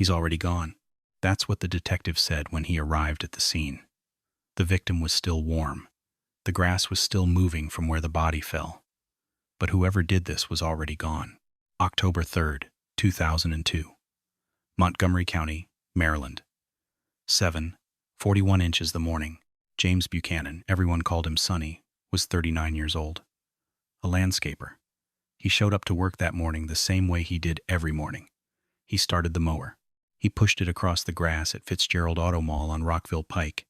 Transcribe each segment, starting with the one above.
He's already gone. That's what the detective said when he arrived at the scene. The victim was still warm. The grass was still moving from where the body fell. But whoever did this was already gone. October 3rd, 2002. Montgomery County, Maryland. 7:41 inches the morning. James Buchanan, everyone called him Sonny, was 39 years old. A landscaper. He showed up to work that morning the same way he did every morning. He started the mower. He pushed it across the grass at Fitzgerald Auto Mall on Rockville Pike.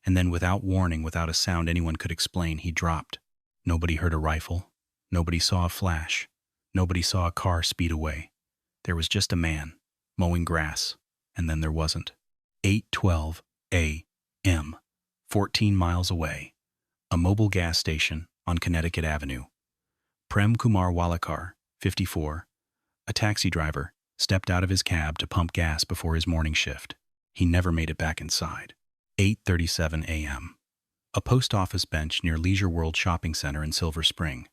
And then without warning, without a sound anyone could explain, he dropped. Nobody heard a rifle. Nobody saw a flash. Nobody saw a car speed away. There was just a man, mowing grass, and then there wasn't. 8:12 a.m., 14 miles away, a mobile gas station on Connecticut Avenue. Prem Kumar Walekar, 54, a taxi driver, stepped out of his cab to pump gas before his morning shift. He never made it back inside. 8:37 a.m., a post office bench near Leisure World Shopping Center in Silver Spring.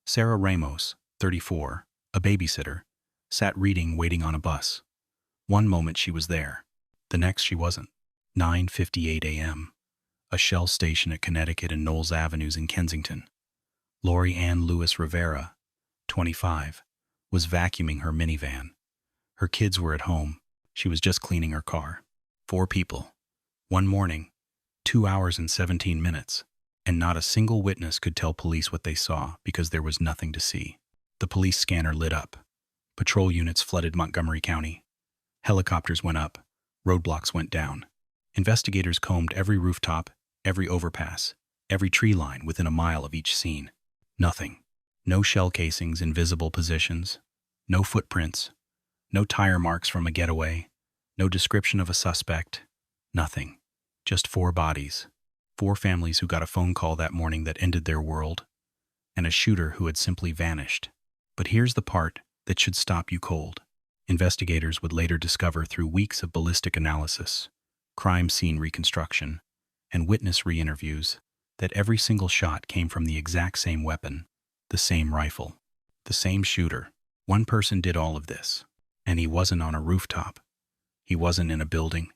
Sarah Ramos, 34, a babysitter, sat reading, waiting on a bus. One moment she was there, the next she wasn't. 9:58 a.m., a Shell station at Connecticut and Knowles Avenues in Kensington. Lori Ann Lewis Rivera, 25, was vacuuming her minivan. Her kids were at home. She was just cleaning her car. 4 people. One morning, 2 hours and 17 minutes, and not a single witness could tell police what they saw because there was nothing to see. The police scanner lit up. Patrol units flooded Montgomery County. Helicopters went up. Roadblocks went down. Investigators combed every rooftop, every overpass, every tree line within a mile of each scene. Nothing. No shell casings in visible positions. No footprints. No tire marks from a getaway. No description of a suspect. Nothing. Just 4 bodies. 4 families who got a phone call that morning that ended their world. And a shooter who had simply vanished. But here's the part that should stop you cold. Investigators would later discover through weeks of ballistic analysis, crime scene reconstruction, and witness re-interviews that every single shot came from the exact same weapon, the same rifle, the same shooter. One person did all of this, and he wasn't on a rooftop. He wasn't in a building.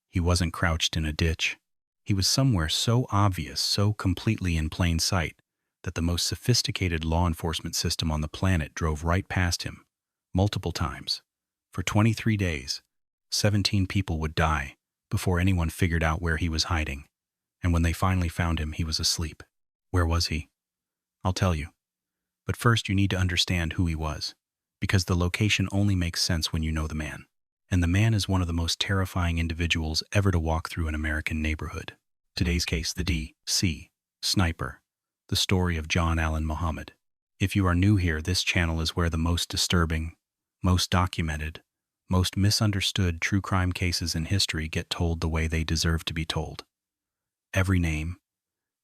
He wasn't crouched in a ditch. He was somewhere so obvious, so completely in plain sight, that the most sophisticated law enforcement system on the planet drove right past him, multiple times. For 23 days, 17 people would die before anyone figured out where he was hiding. And when they finally found him, he was asleep. Where was he? I'll tell you. But first you need to understand who he was, because the location only makes sense when you know the man. And the man is one of the most terrifying individuals ever to walk through an American neighborhood. Today's case, the D.C. Sniper, the story of John Allen Muhammad. If you are new here, this channel is where the most disturbing, most documented, most misunderstood true crime cases in history get told the way they deserve to be told. Every name,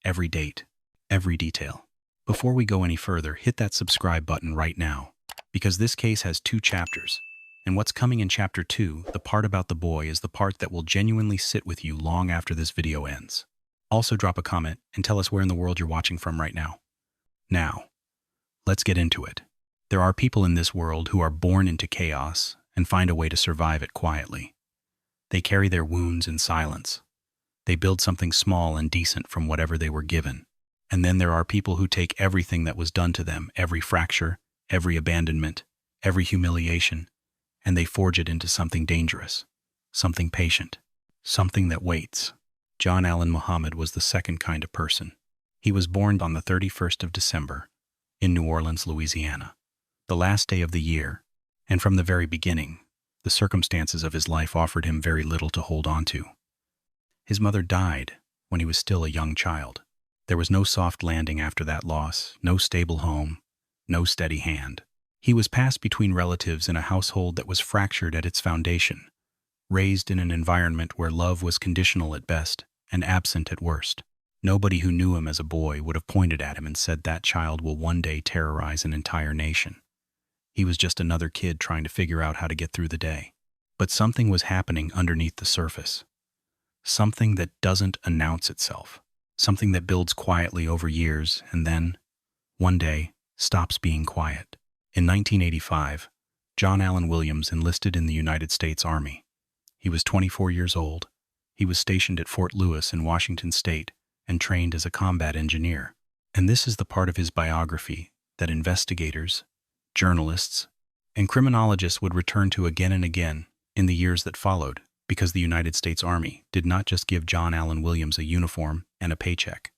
every date, every detail. Before we go any further, hit that subscribe button right now, because this case has 2 chapters. And what's coming in Chapter 2, the part about the boy, is the part that will genuinely sit with you long after this video ends. Also drop a comment and tell us where in the world you're watching from right now. Now, let's get into it. There are people in this world who are born into chaos and find a way to survive it quietly. They carry their wounds in silence. They build something small and decent from whatever they were given. And then there are people who take everything that was done to them, every fracture, every abandonment, every humiliation, and they forge it into something dangerous, something patient, something that waits. John Allen Muhammad was the second kind of person. He was born on the 31st of December in New Orleans, Louisiana, the last day of the year, and from the very beginning, the circumstances of his life offered him very little to hold on to. His mother died when he was still a young child. There was no soft landing after that loss, no stable home, no steady hand. He was passed between relatives in a household that was fractured at its foundation, raised in an environment where love was conditional at best and absent at worst. Nobody who knew him as a boy would have pointed at him and said that child will one day terrorize an entire nation. He was just another kid trying to figure out how to get through the day. But something was happening underneath the surface. Something that doesn't announce itself. Something that builds quietly over years and then, one day, stops being quiet. In 1985, John Allen Williams enlisted in the United States Army. He was 24 years old. He was stationed at Fort Lewis in Washington State and trained as a combat engineer. And this is the part of his biography that investigators, journalists, and criminologists would return to again and again in the years that followed, because the United States Army did not just give John Allen Williams a uniform and a paycheck.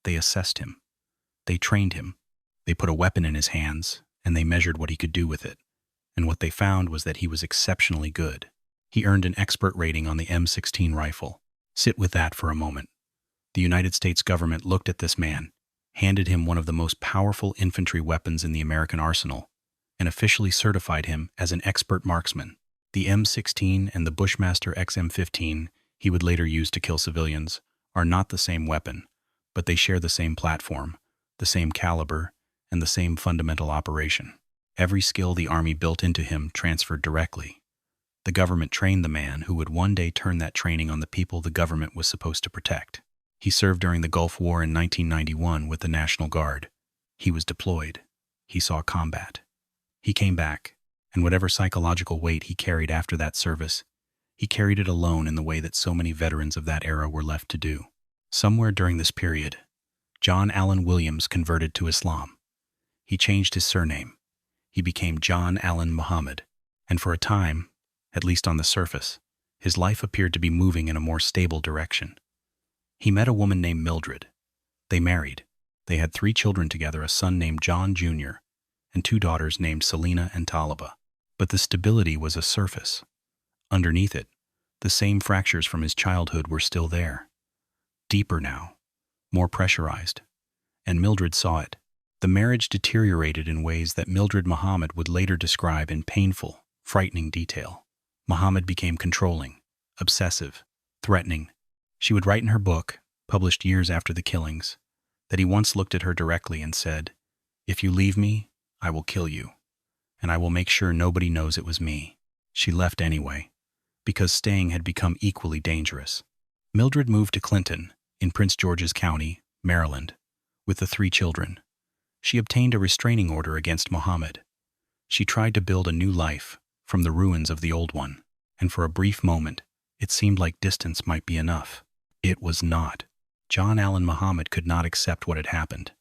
They assessed him. They trained him. They put a weapon in his hands, and they measured what he could do with it. And what they found was that he was exceptionally good. He earned an expert rating on the M16 rifle. Sit with that for a moment. The United States government looked at this man, handed him one of the most powerful infantry weapons in the American arsenal, and officially certified him as an expert marksman. The M16 and the Bushmaster XM15 he would later use to kill civilians are not the same weapon, but they share the same platform, the same caliber, and the same fundamental operation. Every skill the Army built into him transferred directly. The government trained the man who would one day turn that training on the people the government was supposed to protect. He served during the Gulf War in 1991 with the National Guard. He was deployed. He saw combat. He came back, and whatever psychological weight he carried after that service, he carried it alone in the way that so many veterans of that era were left to do. Somewhere during this period, John Allen Williams converted to Islam. He changed his surname. He became John Allen Muhammad, and for a time, at least on the surface, his life appeared to be moving in a more stable direction. He met a woman named Mildred. They married. They had 3 children together, a son named John Jr., and 2 daughters named Selena and Taliba. But the stability was a surface. Underneath it, the same fractures from his childhood were still there. Deeper now, more pressurized. And Mildred saw it. The marriage deteriorated in ways that Mildred Muhammad would later describe in painful, frightening detail. Muhammad became controlling, obsessive, threatening. She would write in her book, published years after the killings, that he once looked at her directly and said, "If you leave me, I will kill you, and I will make sure nobody knows it was me." She left anyway, because staying had become equally dangerous. Mildred moved to Clinton, in Prince George's County, Maryland, with the 3 children. She obtained a restraining order against Muhammad. She tried to build a new life from the ruins of the old one, and for a brief moment, it seemed like distance might be enough. It was not. John Allen Muhammad could not accept what had happened.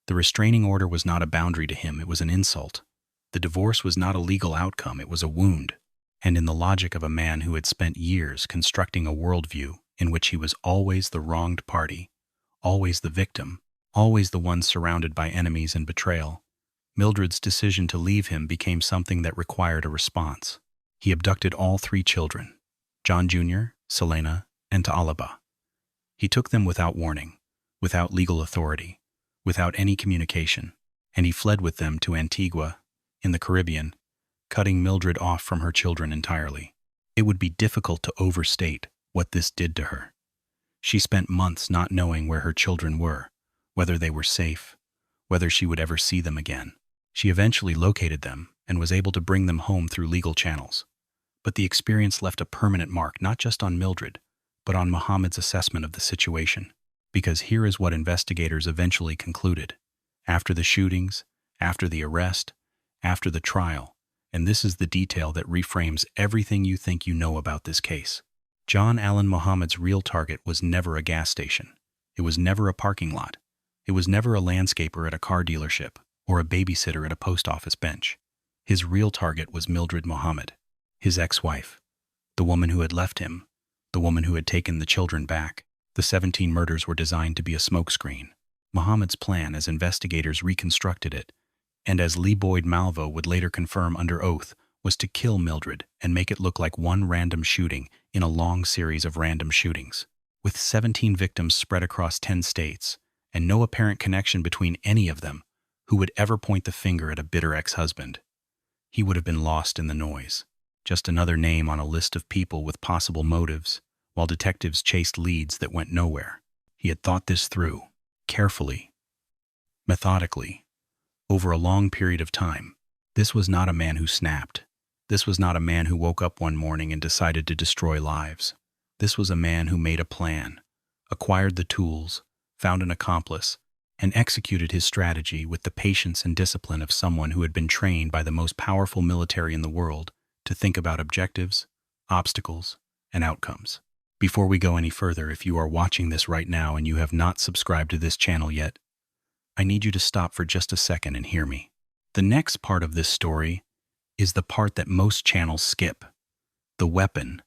The restraining order was not a boundary to him, it was an insult. The divorce was not a legal outcome, it was a wound. And in the logic of a man who had spent years constructing a worldview in which he was always the wronged party, always the victim, always the one surrounded by enemies and betrayal, Mildred's decision to leave him became something that required a response. He abducted all 3 children, John Jr., Selena, and Taliba. He took them without warning, without legal authority, without any communication, and he fled with them to Antigua, in the Caribbean, cutting Mildred off from her children entirely. It would be difficult to overstate what this did to her. She spent months not knowing where her children were, whether they were safe, whether she would ever see them again. She eventually located them and was able to bring them home through legal channels. But the experience left a permanent mark not just on Mildred, but on Muhammad's assessment of the situation. Because here is what investigators eventually concluded. After the shootings, after the arrest, after the trial, and this is the detail that reframes everything you think you know about this case. John Allen Muhammad's real target was never a gas station. It was never a parking lot. It was never a landscaper at a car dealership or a babysitter at a post office bench. His real target was Mildred Muhammad, his ex-wife, the woman who had left him, the woman who had taken the children back. The 17 murders were designed to be a smokescreen. Muhammad's plan, as investigators reconstructed it, and as Lee Boyd Malvo would later confirm under oath, was to kill Mildred and make it look like one random shooting in a long series of random shootings. With 17 victims spread across 10 states, and no apparent connection between any of them, who would ever point the finger at a bitter ex-husband? He would have been lost in the noise, just another name on a list of people with possible motives, while detectives chased leads that went nowhere. He had thought this through, carefully, methodically, over a long period of time. This was not a man who snapped. This was not a man who woke up one morning and decided to destroy lives. This was a man who made a plan, acquired the tools, found an accomplice, and executed his strategy with the patience and discipline of someone who had been trained by the most powerful military in the world to think about objectives, obstacles, and outcomes. Before we go any further, if you are watching this right now and you have not subscribed to this channel yet, I need you to stop for just a second and hear me. The next part of this story is the part that most channels skip. The weapon,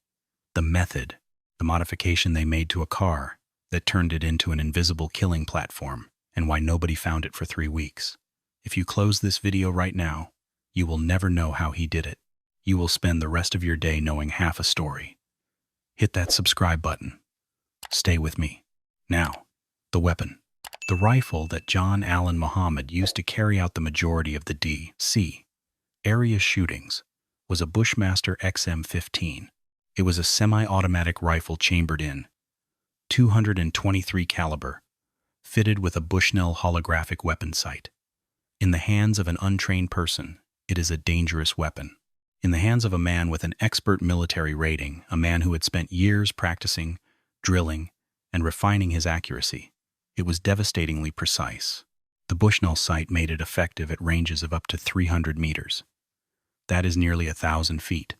the method, the modification they made to a car that turned it into an invisible killing platform, and why nobody found it for 3 weeks. If you close this video right now, you will never know how he did it. You will spend the rest of your day knowing half a story. Hit that subscribe button. Stay with me. Now, the weapon. The rifle that John Allen Muhammad used to carry out the majority of the D.C. area shootings was a Bushmaster XM15. It was a semi-automatic rifle chambered in .223 caliber, fitted with a Bushnell holographic weapon sight. In the hands of an untrained person, it is a dangerous weapon. In the hands of a man with an expert military rating, a man who had spent years practicing, drilling, and refining his accuracy, it was devastatingly precise. The Bushnell sight made it effective at ranges of up to 300 meters. That is nearly 1,000 feet,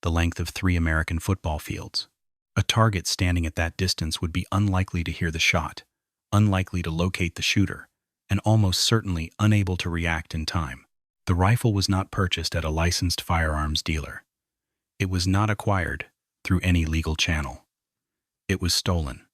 the length of 3 American football fields. A target standing at that distance would be unlikely to hear the shot, unlikely to locate the shooter, and almost certainly unable to react in time. The rifle was not purchased at a licensed firearms dealer. It was not acquired through any legal channel. It was stolen.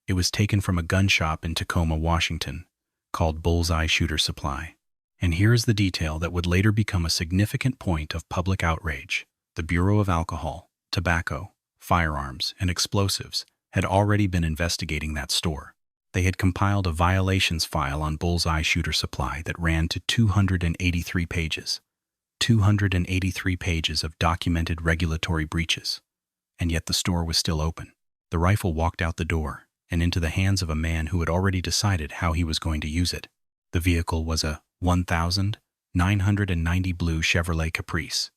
It was taken from a gun shop in Tacoma, Washington, called Bullseye Shooter Supply. And here is the detail that would later become a significant point of public outrage. The Bureau of Alcohol, Tobacco, Firearms, and Explosives had already been investigating that store. They had compiled a violations file on Bullseye Shooter Supply that ran to 283 pages. 283 pages of documented regulatory breaches. And yet the store was still open. The rifle walked out the door and into the hands of a man who had already decided how he was going to use it. The vehicle was a 1990 blue Chevrolet Caprice.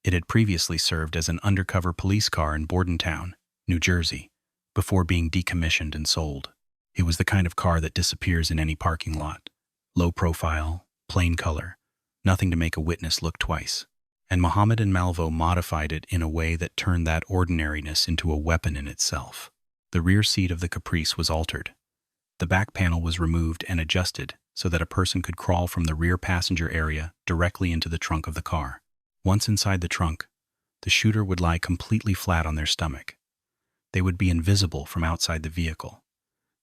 It had previously served as an undercover police car in Bordentown, New Jersey, before being decommissioned and sold. It was the kind of car that disappears in any parking lot. Low profile, plain color, nothing to make a witness look twice. And Muhammad and Malvo modified it in a way that turned that ordinariness into a weapon in itself. The rear seat of the Caprice was altered. The back panel was removed and adjusted so that a person could crawl from the rear passenger area directly into the trunk of the car. Once inside the trunk, the shooter would lie completely flat on their stomach. They would be invisible from outside the vehicle.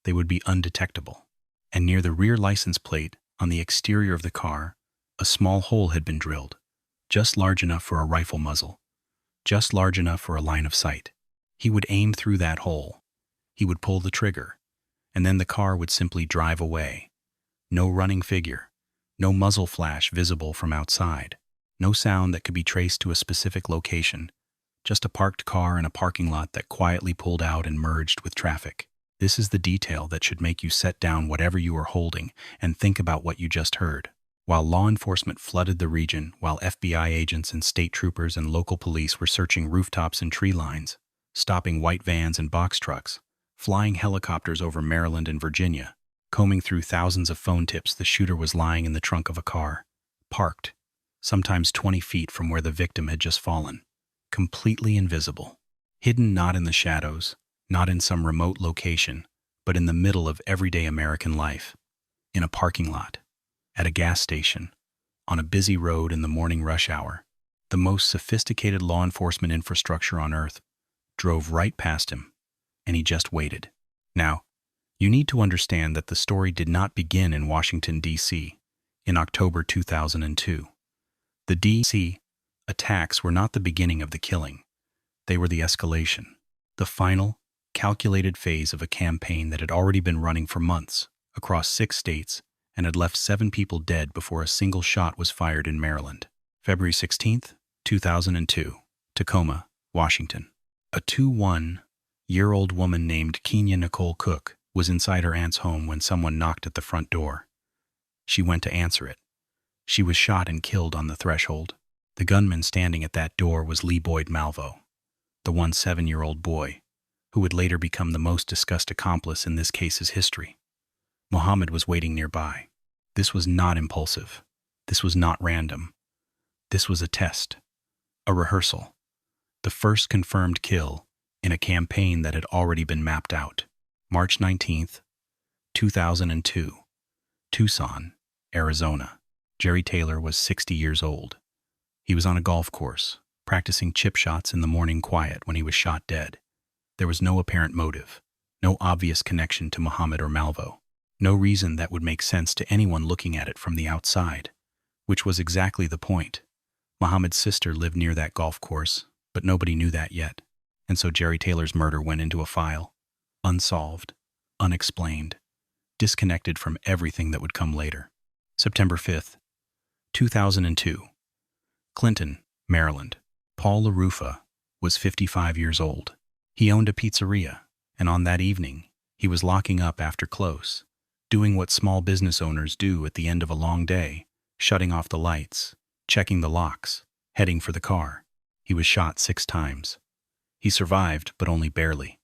They would be undetectable. And near the rear license plate, on the exterior of the car, a small hole had been drilled, just large enough for a rifle muzzle, just large enough for a line of sight. He would aim through that hole. He would pull the trigger, and then the car would simply drive away. No running figure, no muzzle flash visible from outside, no sound that could be traced to a specific location, just a parked car in a parking lot that quietly pulled out and merged with traffic. This is the detail that should make you set down whatever you are holding and think about what you just heard. While law enforcement flooded the region, while FBI agents and state troopers and local police were searching rooftops and tree lines, stopping white vans and box trucks, flying helicopters over Maryland and Virginia, combing through thousands of phone tips, the shooter was lying in the trunk of a car, parked, sometimes 20 feet from where the victim had just fallen, completely invisible, hidden not in the shadows, not in some remote location, but in the middle of everyday American life, in a parking lot, at a gas station, on a busy road in the morning rush hour. The most sophisticated law enforcement infrastructure on Earth drove right past him, and he just waited. Now, you need to understand that the story did not begin in Washington, D.C. in October 2002. The D.C. attacks were not the beginning of the killing. They were the escalation, the final, calculated phase of a campaign that had already been running for months across 6 states and had left 7 people dead before a single shot was fired in Maryland. February 16, 2002, Tacoma, Washington. A 21-year-old woman named Kenya Nicole Cook was inside her aunt's home when someone knocked at the front door. She went to answer it. She was shot and killed on the threshold. The gunman standing at that door was Lee Boyd Malvo, the 7-year-old boy, who would later become the most discussed accomplice in this case's history. Mohammed was waiting nearby. This was not impulsive. This was not random. This was a test, a rehearsal, the first confirmed kill in a campaign that had already been mapped out. March 19th, 2002, Tucson, Arizona. Jerry Taylor was 60 years old. He was on a golf course, practicing chip shots in the morning quiet when he was shot dead. There was no apparent motive, no obvious connection to Mohammed or Malvo, no reason that would make sense to anyone looking at it from the outside, which was exactly the point. Mohammed's sister lived near that golf course, but nobody knew that yet, and so Jerry Taylor's murder went into a file, unsolved, unexplained, disconnected from everything that would come later. September 5th, 2002, Clinton, Maryland. Paul LaRufa was 55 years old. He owned a pizzeria, and on that evening, he was locking up after close, doing what small business owners do at the end of a long day, shutting off the lights, checking the locks, heading for the car. He was shot 6 times. He survived, but only barely.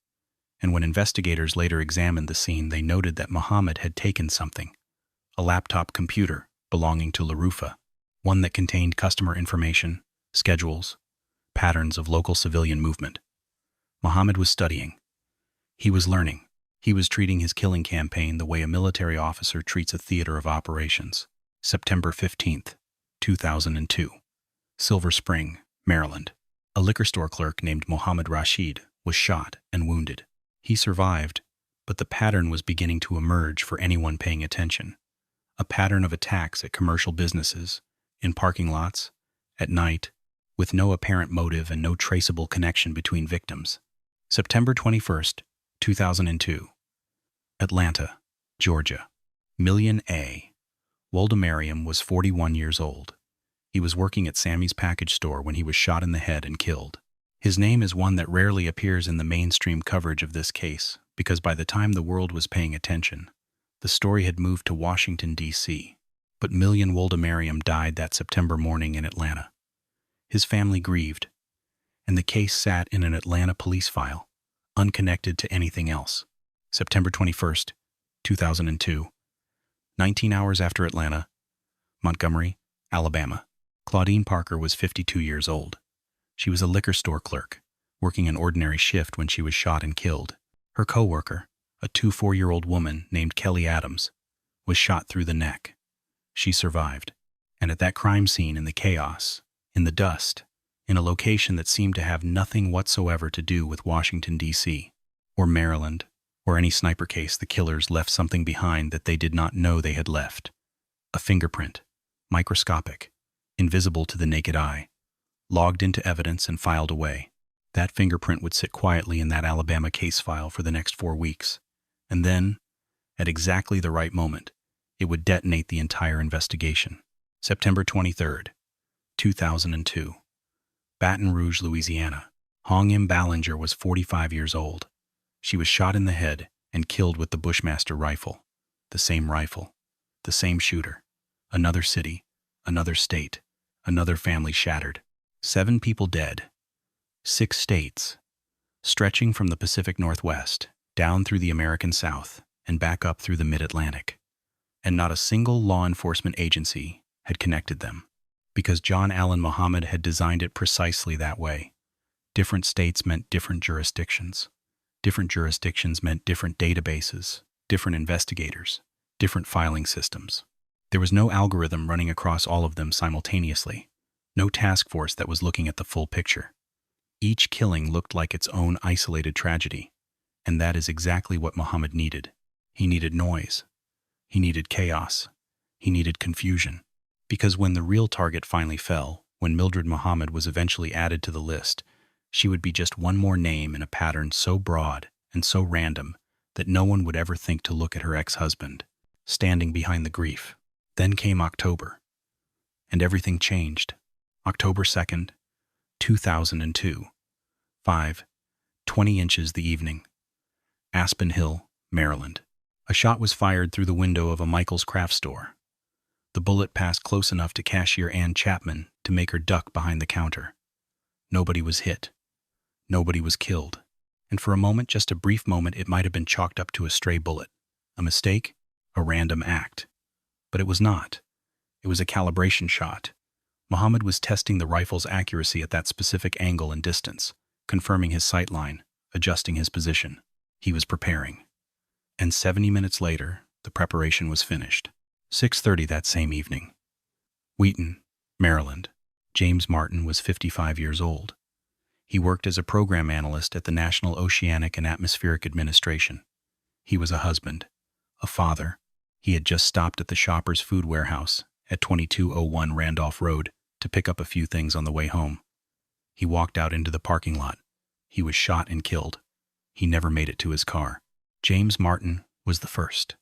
And when investigators later examined the scene, they noted that Mohammed had taken something, a laptop computer belonging to LaRufa, one that contained customer information, schedules, patterns of local civilian movement. Mohammed was studying. He was learning. He was treating his killing campaign the way a military officer treats a theater of operations. September 15th, 2002. Silver Spring, Maryland. A liquor store clerk named Mohammed Rashid was shot and wounded. He survived, but the pattern was beginning to emerge for anyone paying attention. A pattern of attacks at commercial businesses, in parking lots, at night, with no apparent motive and no traceable connection between victims. September 21st, 2002. Atlanta, Georgia. Million A. Woldemariam was 41 years old. He was working at Sammy's package store when he was shot in the head and killed. His name is one that rarely appears in the mainstream coverage of this case, because by the time the world was paying attention, the story had moved to Washington, D.C. But Million Woldemariam died that September morning in Atlanta. His family grieved, and the case sat in an Atlanta police file, unconnected to anything else. September 21st, 2002. 19 hours after Atlanta, Montgomery, Alabama. Claudine Parker was 52 years old. She was a liquor store clerk, working an ordinary shift when she was shot and killed. Her co-worker, a 24-year-old woman named Kelly Adams, was shot through the neck. She survived. And at that crime scene, in the chaos, in the dust, in a location that seemed to have nothing whatsoever to do with Washington, D.C., or Maryland, or any sniper case, the killers left something behind that they did not know they had left. A fingerprint, microscopic, invisible to the naked eye, logged into evidence and filed away. That fingerprint would sit quietly in that Alabama case file for the next 4 weeks. And then, at exactly the right moment, it would detonate the entire investigation. September 23rd, 2002. Baton Rouge, Louisiana. Hong M. Ballinger was 45 years old. She was shot in the head and killed with the Bushmaster rifle. The same shooter. Another city, another state, another family shattered. 7 people dead. 6 states, stretching from the Pacific Northwest, down through the American South, and back up through the Mid-Atlantic. And not a single law enforcement agency had connected them, because John Allen Muhammad had designed it precisely that way. Different states meant different jurisdictions. Different jurisdictions meant different databases, different investigators, different filing systems. There was no algorithm running across all of them simultaneously, no task force that was looking at the full picture. Each killing looked like its own isolated tragedy, and that is exactly what Muhammad needed. He needed noise. He needed chaos. He needed confusion. Because when the real target finally fell, when Mildred Muhammad was eventually added to the list, she would be just one more name in a pattern so broad and so random that no one would ever think to look at her ex-husband, standing behind the grief. Then came October, and everything changed. October 2nd, 2002. 5:20 inches the evening. Aspen Hill, Maryland. A shot was fired through the window of a Michael's craft store. The bullet passed close enough to cashier Ann Chapman to make her duck behind the counter. Nobody was hit. Nobody was killed. And for a moment, just a brief moment, it might have been chalked up to a stray bullet. A mistake? a random act. But it was not. It was a calibration shot. Muhammad was testing the rifle's accuracy at that specific angle and distance, confirming his sight line, adjusting his position. He was preparing. And 70 minutes later, the preparation was finished. 6:30 that same evening. Wheaton, Maryland. James Martin was 55 years old. He worked as a program analyst at the National Oceanic and Atmospheric Administration. He was a husband, a father. He had just stopped at the Shoppers Food Warehouse at 2201 Randolph Road to pick up a few things on the way home. He walked out into the parking lot. He was shot and killed. He never made it to his car. James Martin was the first,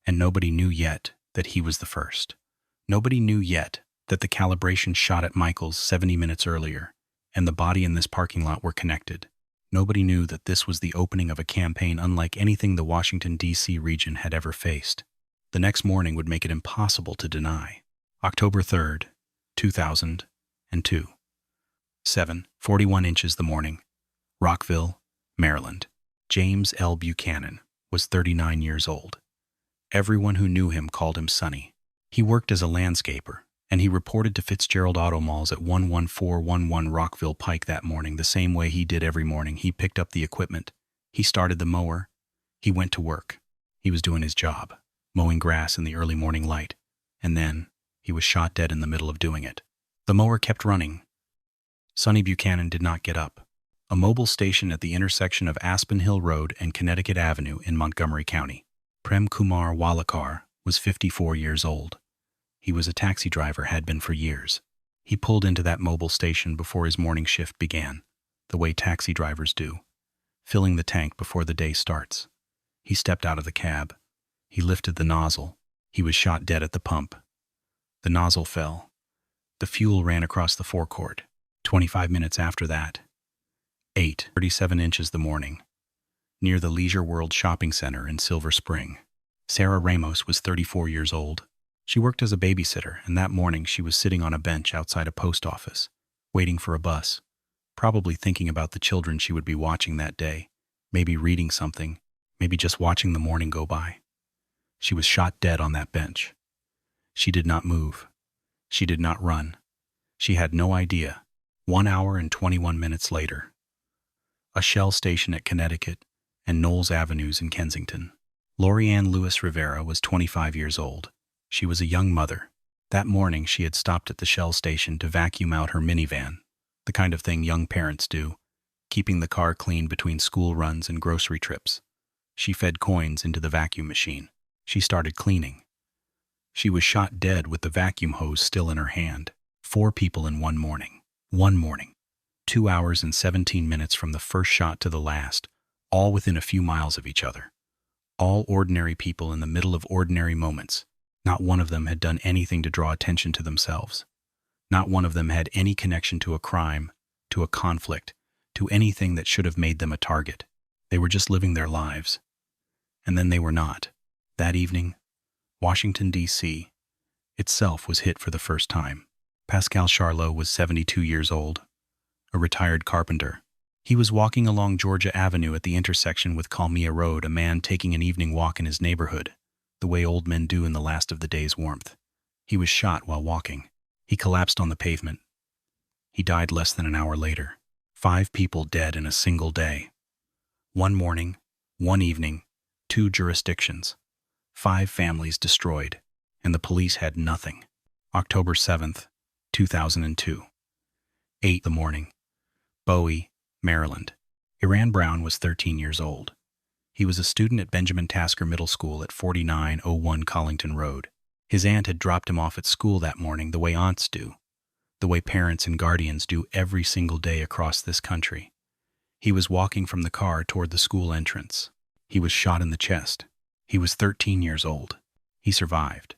and nobody knew yet that he was the first. Nobody knew yet that the calibration shot at Michael's 70 minutes earlier and the body in this parking lot were connected. Nobody knew that this was the opening of a campaign unlike anything the Washington, D.C. region had ever faced. The next morning would make it impossible to deny. October 3rd, 2002. 7:41 inches the morning. Rockville, Maryland. James L. Buchanan was 39 years old. Everyone who knew him called him Sonny. He worked as a landscaper, and he reported to Fitzgerald Auto Malls at 11411 Rockville Pike that morning the same way he did every morning. He picked up the equipment. He started the mower. He went to work. He was doing his job, mowing grass in the early morning light. And then he was shot dead in the middle of doing it. The mower kept running. Sonny Buchanan did not get up. A mobile station at the intersection of Aspen Hill Road and Connecticut Avenue in Montgomery County. Prem Kumar Walekar was 54 years old. He was a taxi driver, had been for years. He pulled into that mobile station before his morning shift began, the way taxi drivers do, filling the tank before the day starts. He stepped out of the cab. He lifted the nozzle. He was shot dead at the pump. The nozzle fell. The fuel ran across the forecourt. 25 minutes after that. 8:37 inches the morning. Near the Leisure World Shopping Center in Silver Spring. Sarah Ramos was 34 years old. She worked as a babysitter, and that morning she was sitting on a bench outside a post office, waiting for a bus, probably thinking about the children she would be watching that day, maybe reading something, maybe just watching the morning go by. She was shot dead on that bench. She did not move. She did not run. She had no idea. 1 hour and 21 minutes later. A Shell station at Connecticut and Knowles Avenues in Kensington. Lori Ann Lewis Rivera was 25 years old. She was a young mother. That morning she had stopped at the Shell station to vacuum out her minivan, the kind of thing young parents do, keeping the car clean between school runs and grocery trips. She fed coins into the vacuum machine. She started cleaning. She was shot dead with the vacuum hose still in her hand. 4 people in one morning. 1 morning. 2 hours and 17 minutes from the first shot to the last, all within a few miles of each other. All ordinary people in the middle of ordinary moments. Not one of them had done anything to draw attention to themselves. Not one of them had any connection to a crime, to a conflict, to anything that should have made them a target. They were just living their lives. And then they were not. That evening, Washington, D.C. itself was hit for the first time. Pascal Charlot was 72 years old, a retired carpenter. He was walking along Georgia Avenue at the intersection with Kalmia Road, a man taking an evening walk in his neighborhood, the way old men do in the last of the day's warmth. He was shot while walking. He collapsed on the pavement. He died less than an hour later. 5 people dead in a single day. 1 morning, 1 evening, 2 jurisdictions. 5 families destroyed, and the police had nothing. October 7th, 2002. 8 the morning. Bowie, Maryland. Iran Brown was 13 years old. He was a student at Benjamin Tasker Middle School at 4901 Collington Road. His aunt had dropped him off at school that morning the way aunts do, the way parents and guardians do every single day across this country. He was walking from the car toward the school entrance. He was shot in the chest. He was 13 years old. He survived.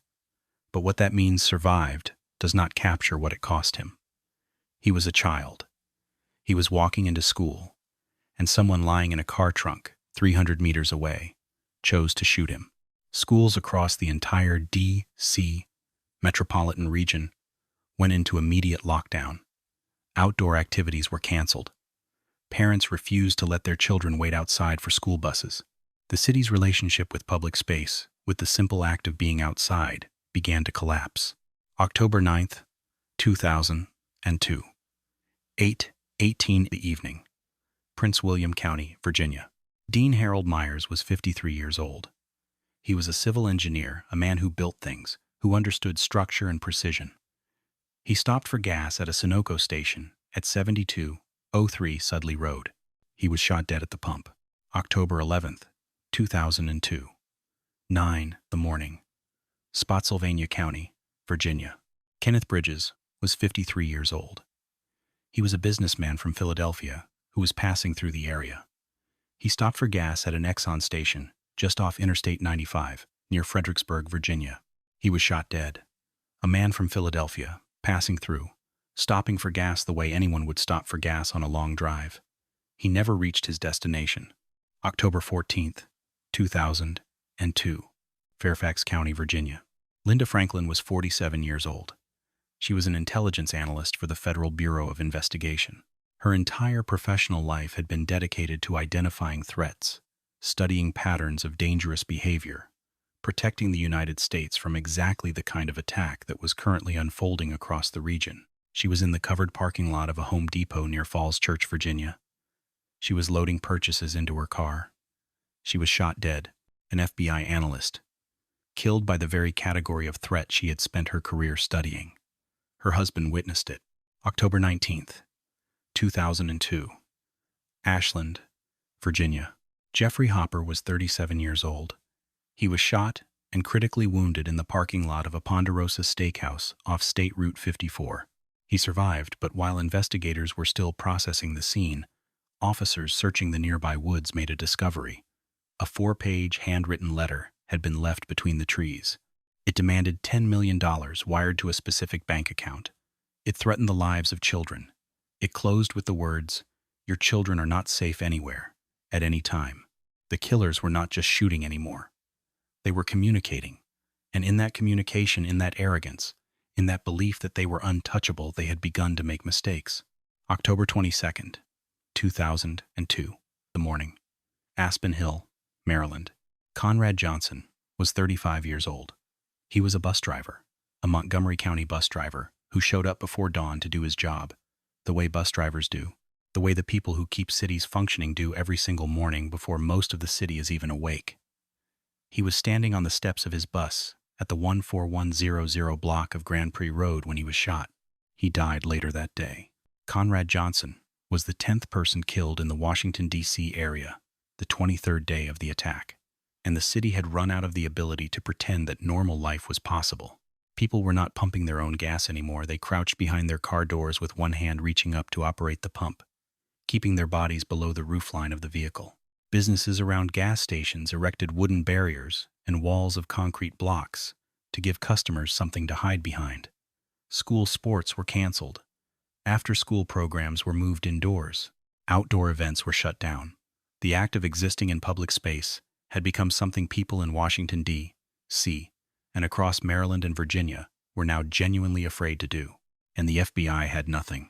But what that means, survived, does not capture what it cost him. He was a child. He was walking into school, and someone lying in a car trunk 300 meters away chose to shoot him. Schools across the entire D.C. metropolitan region went into immediate lockdown. Outdoor activities were canceled. Parents refused to let their children wait outside for school buses. The city's relationship with public space, with the simple act of being outside, began to collapse. October 9th, 2002. 8:18 the evening. Prince William County, Virginia. Dean Harold Myers was 53 years old. He was a civil engineer, a man who built things, who understood structure and precision. He stopped for gas at a Sunoco station at 7203 Sudley Road. He was shot dead at the pump. October 11th, 2002. 9 the morning. Spotsylvania County, Virginia. Kenneth Bridges was 53 years old. He was a businessman from Philadelphia who was passing through the area. He stopped for gas at an Exxon station just off Interstate 95 near Fredericksburg, Virginia. He was shot dead. A man from Philadelphia, passing through, stopping for gas the way anyone would stop for gas on a long drive. He never reached his destination. October 14th, 2002. Fairfax County, Virginia. Linda Franklin was 47 years old. She was an intelligence analyst for the Federal Bureau of Investigation. Her entire professional life had been dedicated to identifying threats, studying patterns of dangerous behavior, protecting the United States from exactly the kind of attack that was currently unfolding across the region. She was in the covered parking lot of a Home Depot near Falls Church, Virginia. She was loading purchases into her car. She was shot dead, an FBI analyst, killed by the very category of threat she had spent her career studying. Her husband witnessed it. October 19th, 2002. Ashland, Virginia. Jeffrey Hopper was 37 years old. He was shot and critically wounded in the parking lot of a Ponderosa Steakhouse off State Route 54. He survived, but while investigators were still processing the scene, officers searching the nearby woods made a discovery. A 4-page handwritten letter had been left between the trees. It demanded $10 million wired to a specific bank account. It threatened the lives of children. It closed with the words, "Your children are not safe anywhere, at any time." The killers were not just shooting anymore. They were communicating. And in that communication, in that arrogance, in that belief that they were untouchable, they had begun to make mistakes. October 22nd, 2002. The morning. Aspen Hill, Maryland. Conrad Johnson was 35 years old. He was a bus driver, a Montgomery County bus driver who showed up before dawn to do his job, the way bus drivers do, the way the people who keep cities functioning do every single morning before most of the city is even awake. He was standing on the steps of his bus at the 14100 block of Grand Prix Road when he was shot. He died later that day. Conrad Johnson was the 10th person killed in the Washington, D.C. area, the 23rd day of the attack. And the city had run out of the ability to pretend that normal life was possible. People were not pumping their own gas anymore. They crouched behind their car doors with one hand reaching up to operate the pump, keeping their bodies below the roofline of the vehicle. Businesses around gas stations erected wooden barriers and walls of concrete blocks to give customers something to hide behind. School sports were canceled. After-school programs were moved indoors. Outdoor events were shut down. The act of existing in public space had become something people in Washington, D.C., and across Maryland and Virginia were now genuinely afraid to do. And the FBI had nothing.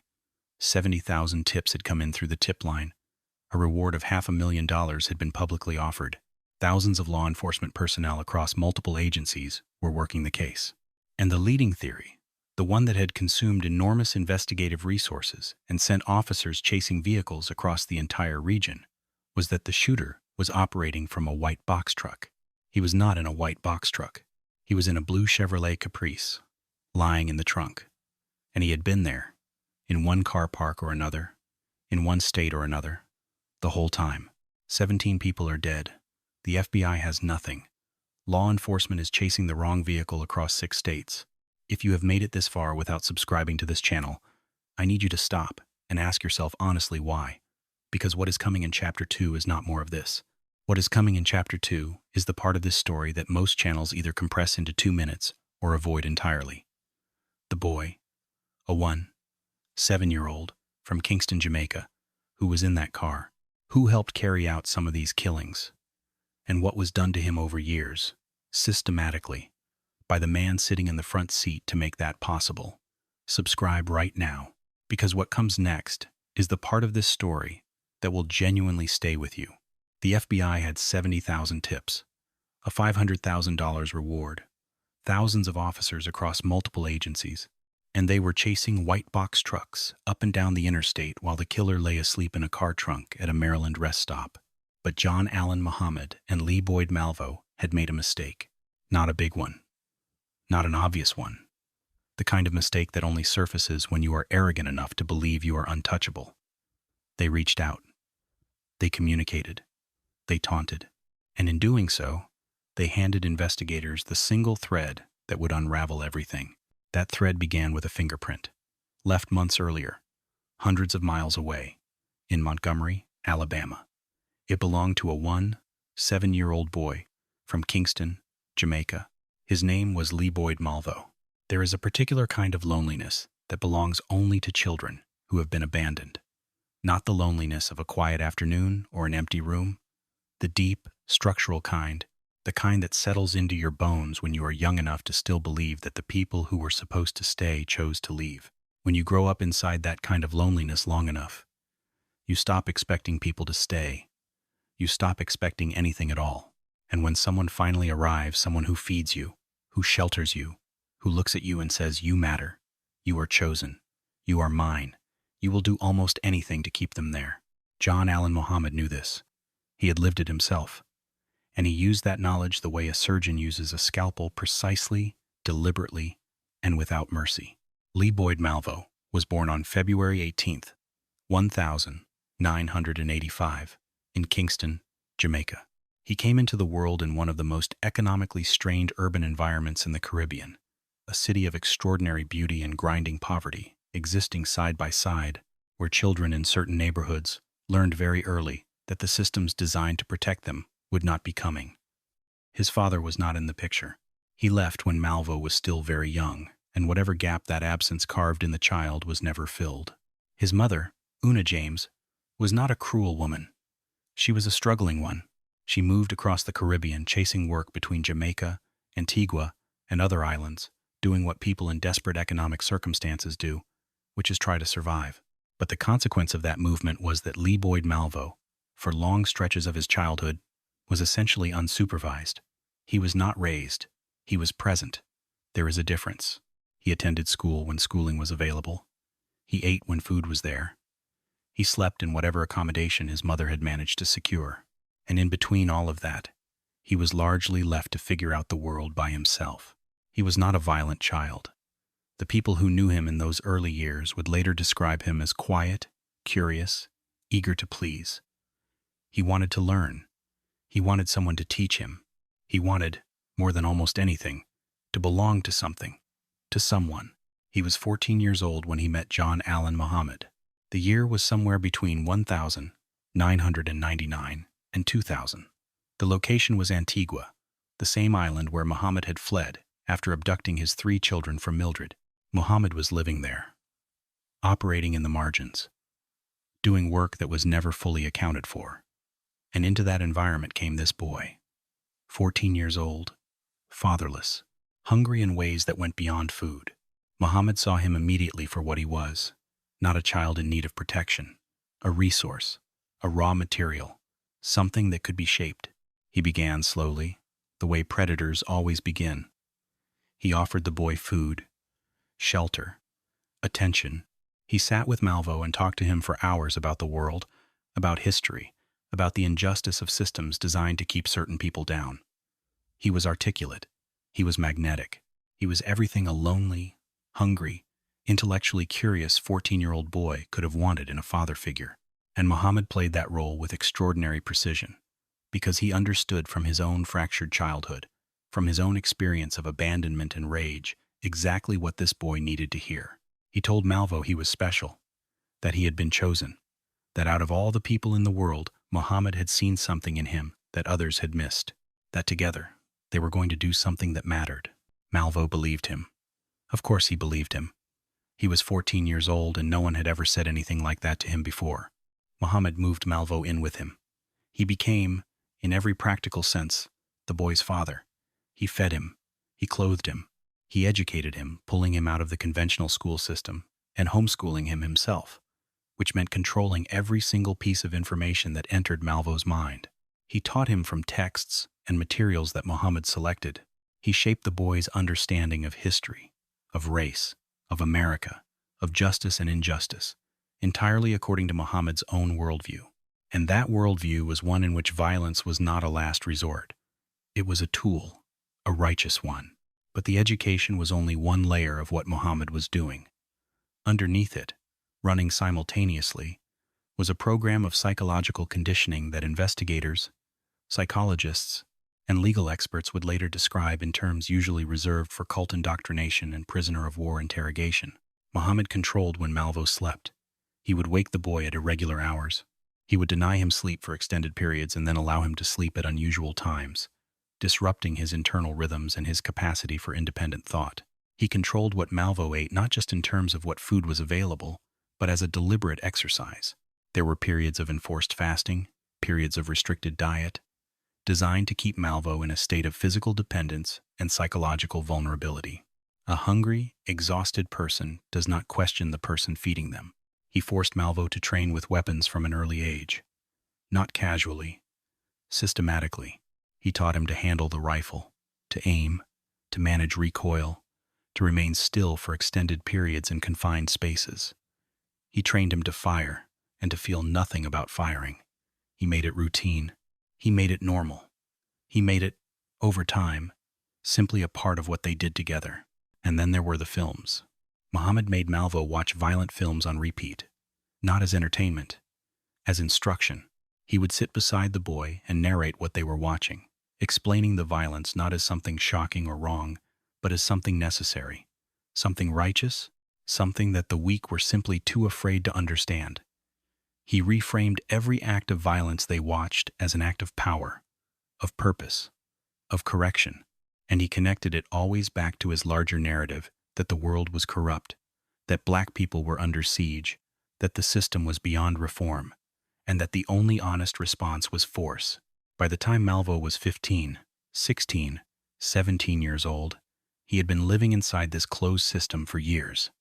70,000 tips had come in through the tip line. A reward of $500,000 had been publicly offered. Thousands of law enforcement personnel across multiple agencies were working the case. And the leading theory, the one that had consumed enormous investigative resources and sent officers chasing vehicles across the entire region, was that the shooter was operating from a white box truck. He was not in a white box truck. He was in a blue Chevrolet Caprice, lying in the trunk. And he had been there, in one car park or another, in one state or another, the whole time. 17 people are dead. The FBI has nothing. Law enforcement is chasing the wrong vehicle across 6 states. If you have made it this far without subscribing to this channel, I need you to stop and ask yourself honestly why. Because what is coming in Chapter 2 is not more of this. What is coming in Chapter 2 is the part of this story that most channels either compress into 2 minutes or avoid entirely. The boy, a 7-year-old from Kingston, Jamaica, who was in that car, who helped carry out some of these killings, and what was done to him over years, systematically, by the man sitting in the front seat to make that possible. Subscribe right now, because what comes next is the part of this story that will genuinely stay with you. The FBI had 70,000 tips, a $500,000 reward, thousands of officers across multiple agencies, and they were chasing white box trucks up and down the interstate while the killer lay asleep in a car trunk at a Maryland rest stop. But John Allen Muhammad and Lee Boyd Malvo had made a mistake. Not a big one. Not an obvious one. The kind of mistake that only surfaces when you are arrogant enough to believe you are untouchable. They reached out. They communicated. They taunted. And in doing so, they handed investigators the single thread that would unravel everything. That thread began with a fingerprint, left months earlier, hundreds of miles away, in Montgomery, Alabama. It belonged to a 7-year-old boy from Kingston, Jamaica. His name was Lee Boyd Malvo. There is a particular kind of loneliness that belongs only to children who have been abandoned. Not the loneliness of a quiet afternoon or an empty room. The deep, structural kind, the kind that settles into your bones when you are young enough to still believe that the people who were supposed to stay chose to leave. When you grow up inside that kind of loneliness long enough, you stop expecting people to stay. You stop expecting anything at all. And when someone finally arrives, someone who feeds you, who shelters you, who looks at you and says, "You matter. You are chosen. You are mine," you will do almost anything to keep them there. John Allen Muhammad knew this. He had lived it himself. And he used that knowledge the way a surgeon uses a scalpel, precisely, deliberately, and without mercy. Lee Boyd Malvo was born on February 18th, 1985, in Kingston, Jamaica. He came into the world in one of the most economically strained urban environments in the Caribbean, a city of extraordinary beauty and grinding poverty, existing side by side, where children in certain neighborhoods learned very early that the systems designed to protect them would not be coming. His father was not in the picture. He left when Malvo was still very young, and whatever gap that absence carved in the child was never filled. His mother, Una James, was not a cruel woman. She was a struggling one. She moved across the Caribbean, chasing work between Jamaica, Antigua, and other islands, doing what people in desperate economic circumstances do, which is try to survive. But the consequence of that movement was that Lee Boyd Malvo, for long stretches of his childhood, was essentially unsupervised. He was not raised. He was present. There is a difference. He attended school when schooling was available. He ate when food was there. He slept in whatever accommodation his mother had managed to secure. And in between all of that, he was largely left to figure out the world by himself. He was not a violent child. The people who knew him in those early years would later describe him as quiet, curious, eager to please. He wanted to learn. He wanted someone to teach him. He wanted, more than almost anything, to belong to something, to someone. He was 14 years old when he met John Allen Muhammad. The year was somewhere between 1999 and 2000. The location was Antigua, the same island where Muhammad had fled after abducting his 3 children from Mildred. Muhammad was living there, operating in the margins, doing work that was never fully accounted for. And into that environment came this boy, 14 years old, fatherless, hungry in ways that went beyond food. Muhammad saw him immediately for what he was, not a child in need of protection, a resource, a raw material, something that could be shaped. He began slowly, the way predators always begin. He offered the boy food, shelter, attention. He sat with Malvo and talked to him for hours about the world, about history, about the injustice of systems designed to keep certain people down. He was articulate. He was magnetic. He was everything a lonely, hungry, intellectually curious 14-year-old boy could have wanted in a father figure. And Muhammad played that role with extraordinary precision, because he understood from his own fractured childhood, from his own experience of abandonment and rage, exactly what this boy needed to hear. He told Malvo he was special, that he had been chosen, that out of all the people in the world, Muhammad had seen something in him that others had missed, that together they were going to do something that mattered. Malvo believed him. Of course he believed him. He was 14 years old and no one had ever said anything like that to him before. Muhammad moved Malvo in with him. He became, in every practical sense, the boy's father. He fed him. He clothed him. He educated him, pulling him out of the conventional school system and homeschooling him himself, which meant controlling every single piece of information that entered Malvo's mind. He taught him from texts and materials that Muhammad selected. He shaped the boy's understanding of history, of race, of America, of justice and injustice, entirely according to Muhammad's own worldview. And that worldview was one in which violence was not a last resort. It was a tool, a righteous one. But the education was only one layer of what Muhammad was doing. Underneath it, running simultaneously, was a program of psychological conditioning that investigators, psychologists, and legal experts would later describe in terms usually reserved for cult indoctrination and prisoner of war interrogation. Muhammad controlled when Malvo slept. He would wake the boy at irregular hours. He would deny him sleep for extended periods and then allow him to sleep at unusual times, disrupting his internal rhythms and his capacity for independent thought. He controlled what Malvo ate not just in terms of what food was available, but as a deliberate exercise. There were periods of enforced fasting, periods of restricted diet, designed to keep Malvo in a state of physical dependence and psychological vulnerability. A hungry, exhausted person does not question the person feeding them. He forced Malvo to train with weapons from an early age. Not casually, systematically. He taught him to handle the rifle, to aim, to manage recoil, to remain still for extended periods in confined spaces. He trained him to fire and to feel nothing about firing. He made it routine. He made it normal. He made it, over time, simply a part of what they did together. And then there were the films. Muhammad made Malvo watch violent films on repeat, not as entertainment, as instruction. He would sit beside the boy and narrate what they were watching, explaining the violence not as something shocking or wrong, but as something necessary, something righteous, something that the weak were simply too afraid to understand. He reframed every act of violence they watched as an act of power, of purpose, of correction, and he connected it always back to his larger narrative that the world was corrupt, that black people were under siege, that the system was beyond reform, and that the only honest response was force. By the time Malvo was 15, 16, 17 years old, he had been living inside this closed system for years.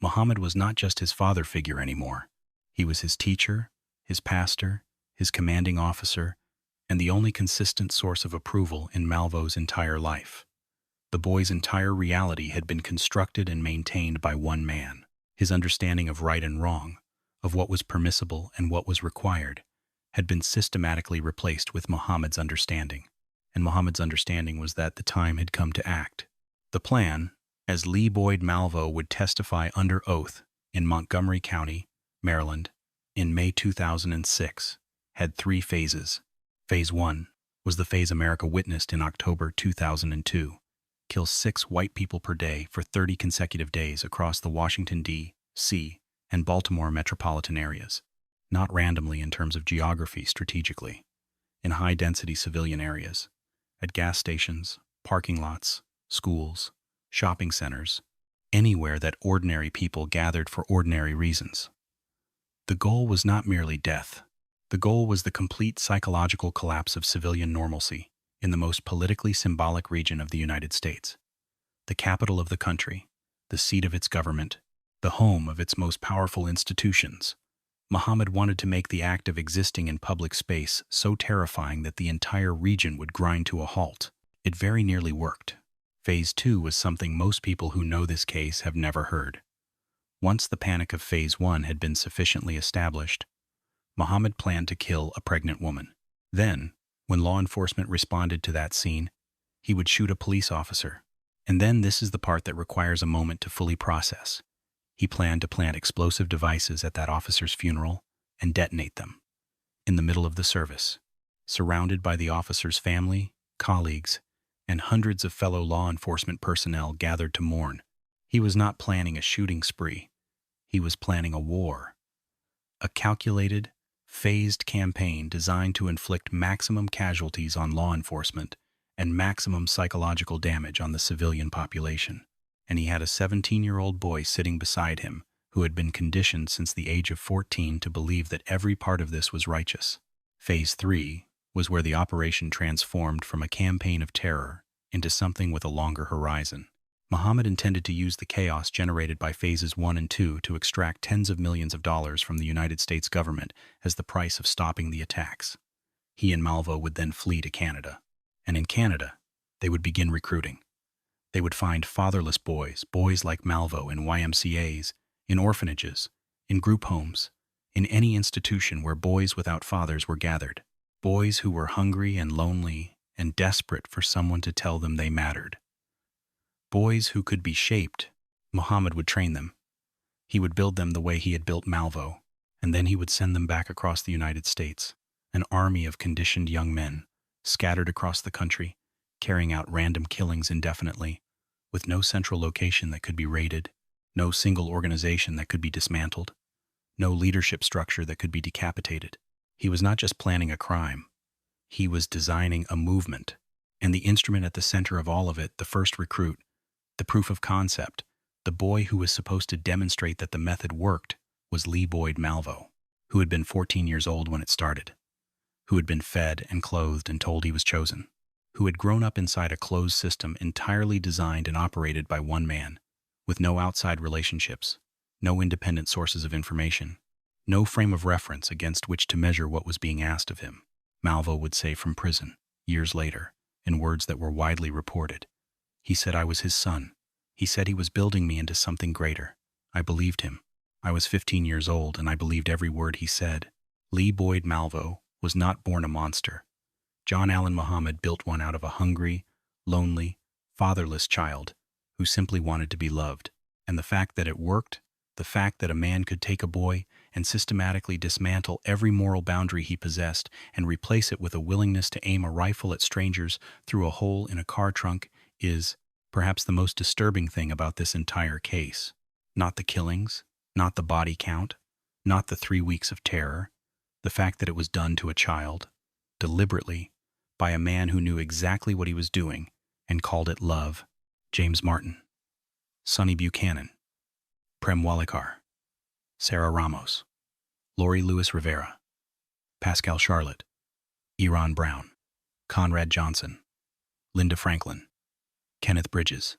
Muhammad was not just his father figure anymore. He was his teacher, his pastor, his commanding officer, and the only consistent source of approval in Malvo's entire life. The boy's entire reality had been constructed and maintained by one man. His understanding of right and wrong, of what was permissible and what was required, had been systematically replaced with Muhammad's understanding. And Muhammad's understanding was that the time had come to act. The plan, as Lee Boyd Malvo would testify under oath in Montgomery County, Maryland, in May 2006, had 3 phases. Phase 1 was the phase America witnessed in October 2002. Kill 6 white people per day for 30 consecutive days across the Washington, D.C. and Baltimore metropolitan areas, not randomly in terms of geography strategically, in high-density civilian areas, at gas stations, parking lots, schools, shopping centers, anywhere that ordinary people gathered for ordinary reasons. The goal was not merely death. The goal was the complete psychological collapse of civilian normalcy in the most politically symbolic region of the United States, the capital of the country, the seat of its government, the home of its most powerful institutions. Muhammad wanted to make the act of existing in public space so terrifying that the entire region would grind to a halt. It very nearly worked. Phase 2 was something most people who know this case have never heard. Once the panic of Phase 1 had been sufficiently established, Muhammad planned to kill a pregnant woman. Then, when law enforcement responded to that scene, he would shoot a police officer. And then this is the part that requires a moment to fully process. He planned to plant explosive devices at that officer's funeral and detonate them in the middle of the service, surrounded by the officer's family, colleagues, and hundreds of fellow law enforcement personnel gathered to mourn. He was not planning a shooting spree. He was planning a war. A calculated, phased campaign designed to inflict maximum casualties on law enforcement and maximum psychological damage on the civilian population. And he had a 17-year-old boy sitting beside him who had been conditioned since the age of 14 to believe that every part of this was righteous. Phase 3 was where the operation transformed from a campaign of terror into something with a longer horizon. Muhammad intended to use the chaos generated by Phases 1 and 2 to extract tens of millions of dollars from the United States government as the price of stopping the attacks. He and Malvo would then flee to Canada. And in Canada, they would begin recruiting. They would find fatherless boys, boys like Malvo in YMCAs, in orphanages, in group homes, in any institution where boys without fathers were gathered. Boys who were hungry and lonely and desperate for someone to tell them they mattered. Boys who could be shaped. Muhammad would train them. He would build them the way he had built Malvo, and then he would send them back across the United States, an army of conditioned young men, scattered across the country, carrying out random killings indefinitely, with no central location that could be raided, no single organization that could be dismantled, no leadership structure that could be decapitated. He was not just planning a crime. He was designing a movement, and the instrument at the center of all of it, the first recruit, the proof of concept, the boy who was supposed to demonstrate that the method worked, was Lee Boyd Malvo, who had been 14 years old when it started, who had been fed and clothed and told he was chosen, who had grown up inside a closed system entirely designed and operated by one man, with no outside relationships, no independent sources of information, no frame of reference against which to measure what was being asked of him. Malvo would say from prison, years later, in words that were widely reported. He said I was his son. He said he was building me into something greater. I believed him. I was 15 years old, and I believed every word he said. Lee Boyd Malvo was not born a monster. John Allen Muhammad built one out of a hungry, lonely, fatherless child who simply wanted to be loved. And the fact that it worked, the fact that a man could take a boy and systematically dismantle every moral boundary he possessed and replace it with a willingness to aim a rifle at strangers through a hole in a car trunk is perhaps the most disturbing thing about this entire case. Not the killings, not the body count, not the 3 weeks of terror, the fact that it was done to a child, deliberately, by a man who knew exactly what he was doing and called it love. James Martin, Sonny Buchanan, Prem Walikar, Sarah Ramos, Lori Lewis Rivera, Pascal Charlotte, Iran Brown, Conrad Johnson, Linda Franklin, Kenneth Bridges,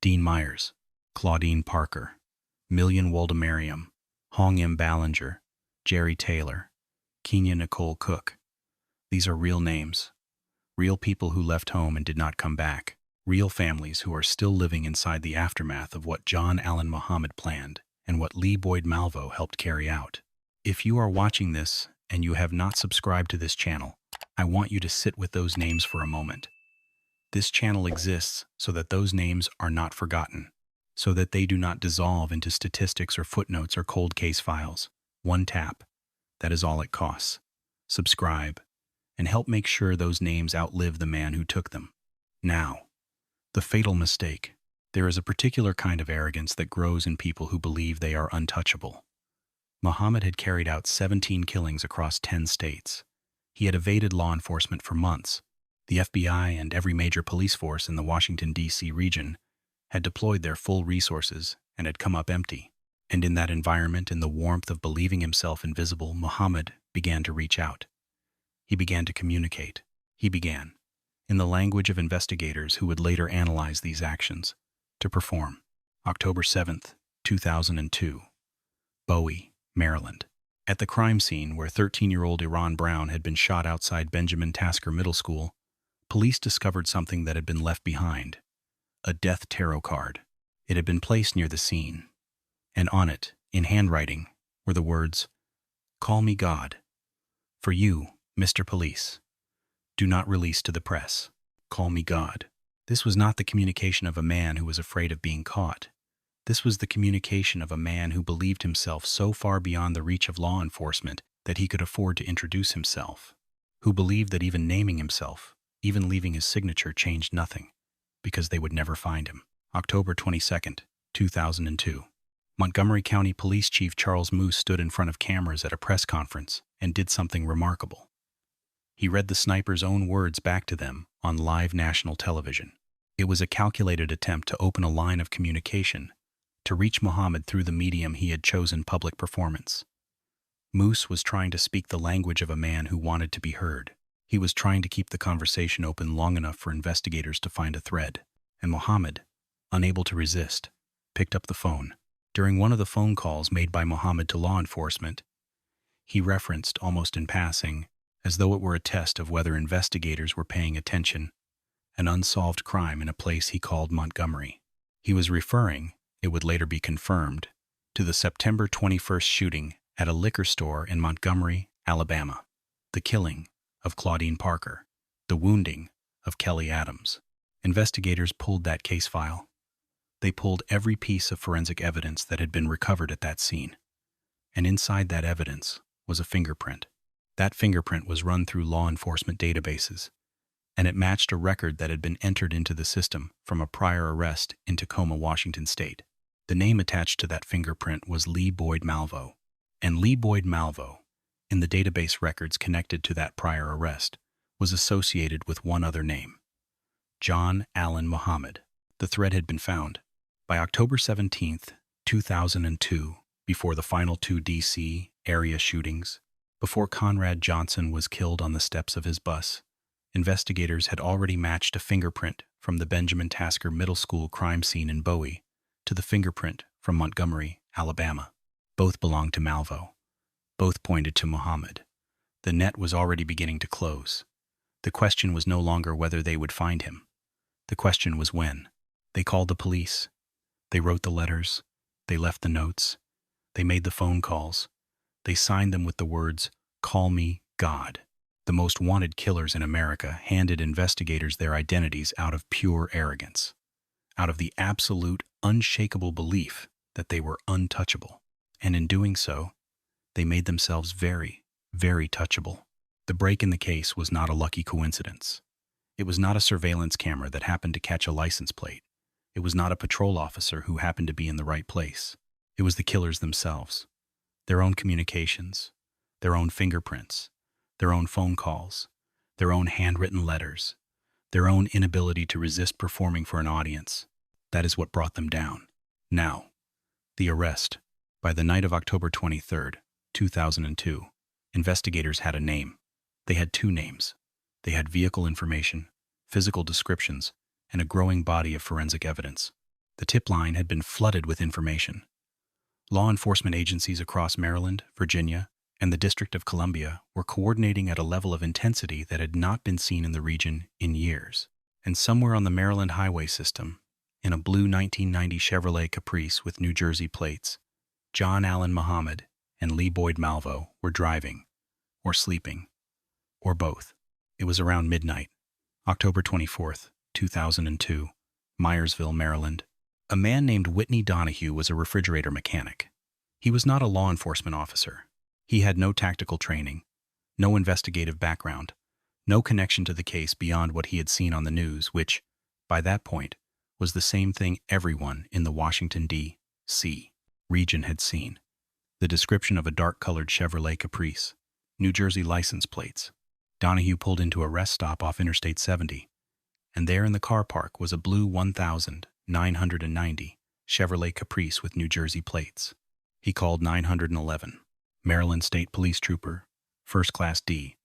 Dean Myers, Claudine Parker, Million Woldemariam, Hong M. Ballinger, Jerry Taylor, Kenya Nicole Cook. These are real names, real people who left home and did not come back, real families who are still living inside the aftermath of what John Allen Muhammad planned and what Lee Boyd Malvo helped carry out. If you are watching this and you have not subscribed to this channel, I want you to sit with those names for a moment. This channel exists so that those names are not forgotten, so that they do not dissolve into statistics or footnotes or cold case files. One tap. That is all it costs. Subscribe, and help make sure those names outlive the man who took them. Now, the fatal mistake. There is a particular kind of arrogance that grows in people who believe they are untouchable. Muhammad had carried out 17 killings across 10 states. He had evaded law enforcement for months. The FBI and every major police force in the Washington, D.C. region had deployed their full resources and had come up empty. And in that environment, in the warmth of believing himself invisible, Muhammad began to reach out. He began to communicate. He began, in the language of investigators who would later analyze these actions, to perform. October 7th, 2002. Bowie, Maryland. At the crime scene where 13-year-old Iran Brown had been shot outside Benjamin Tasker Middle School, police discovered something that had been left behind. A death tarot card. It had been placed near the scene, and on it, in handwriting, were the words, "Call me God. For you, Mr. Police. Do not release to the press. Call me God." This was not the communication of a man who was afraid of being caught. This was the communication of a man who believed himself so far beyond the reach of law enforcement that he could afford to introduce himself, who believed that even naming himself, even leaving his signature, changed nothing, because they would never find him. October 22nd, 2002. Montgomery County Police Chief Charles Moose stood in front of cameras at a press conference and did something remarkable. He read the sniper's own words back to them on live national television. It was a calculated attempt to open a line of communication, to reach Muhammad through the medium he had chosen, public performance. Moose was trying to speak the language of a man who wanted to be heard. He was trying to keep the conversation open long enough for investigators to find a thread. And Muhammad, unable to resist, picked up the phone. During one of the phone calls made by Muhammad to law enforcement, he referenced, almost in passing, as though it were a test of whether investigators were paying attention, an unsolved crime in a place he called Montgomery. He was referring, it would later be confirmed, to the September 21st shooting at a liquor store in Montgomery, Alabama, the killing of Claudine Parker, the wounding of Kelly Adams. Investigators pulled that case file. They pulled every piece of forensic evidence that had been recovered at that scene. And inside that evidence was a fingerprint. That fingerprint was run through law enforcement databases, and it matched a record that had been entered into the system from a prior arrest in Tacoma, Washington State. The name attached to that fingerprint was Lee Boyd Malvo, and Lee Boyd Malvo, in the database records connected to that prior arrest, was associated with one other name, John Allen Muhammad. The thread had been found. By October 17, 2002, before the final two D.C. area shootings, before Conrad Johnson was killed on the steps of his bus, investigators had already matched a fingerprint from the Benjamin Tasker Middle School crime scene in Bowie to the fingerprint from Montgomery, Alabama. Both belonged to Malvo. Both pointed to Muhammad. The net was already beginning to close. The question was no longer whether they would find him. The question was when. They called the police. They wrote the letters. They left the notes. They made the phone calls. They signed them with the words, "Call me God." The most wanted killers in America handed investigators their identities out of pure arrogance, out of the absolute, unshakable belief that they were untouchable. And in doing so, they made themselves very, very touchable. The break in the case was not a lucky coincidence. It was not a surveillance camera that happened to catch a license plate. It was not a patrol officer who happened to be in the right place. It was the killers themselves. Their own communications, their own fingerprints, their own phone calls, their own handwritten letters, their own inability to resist performing for an audience. That is what brought them down. Now, the arrest. By the night of October 23, 2002, investigators had a name. They had two names. They had vehicle information, physical descriptions, and a growing body of forensic evidence. The tip line had been flooded with information. Law enforcement agencies across Maryland, Virginia, and the District of Columbia were coordinating at a level of intensity that had not been seen in the region in years. And somewhere on the Maryland highway system, in a blue 1990 Chevrolet Caprice with New Jersey plates, John Allen Muhammad and Lee Boyd Malvo were driving, or sleeping, or both. It was around midnight, October 24, 2002, Myersville, Maryland. A man named Whitney Donahue was a refrigerator mechanic. He was not a law enforcement officer. He had no tactical training, no investigative background, no connection to the case beyond what he had seen on the news, which, by that point, was the same thing everyone in the Washington, D.C. region had seen. The description of a dark-colored Chevrolet Caprice, New Jersey license plates. Donahue pulled into a rest stop off Interstate 70, and there in the car park was a blue 1990 Chevrolet Caprice with New Jersey plates. He called 911. Maryland State Police Trooper, First Class D,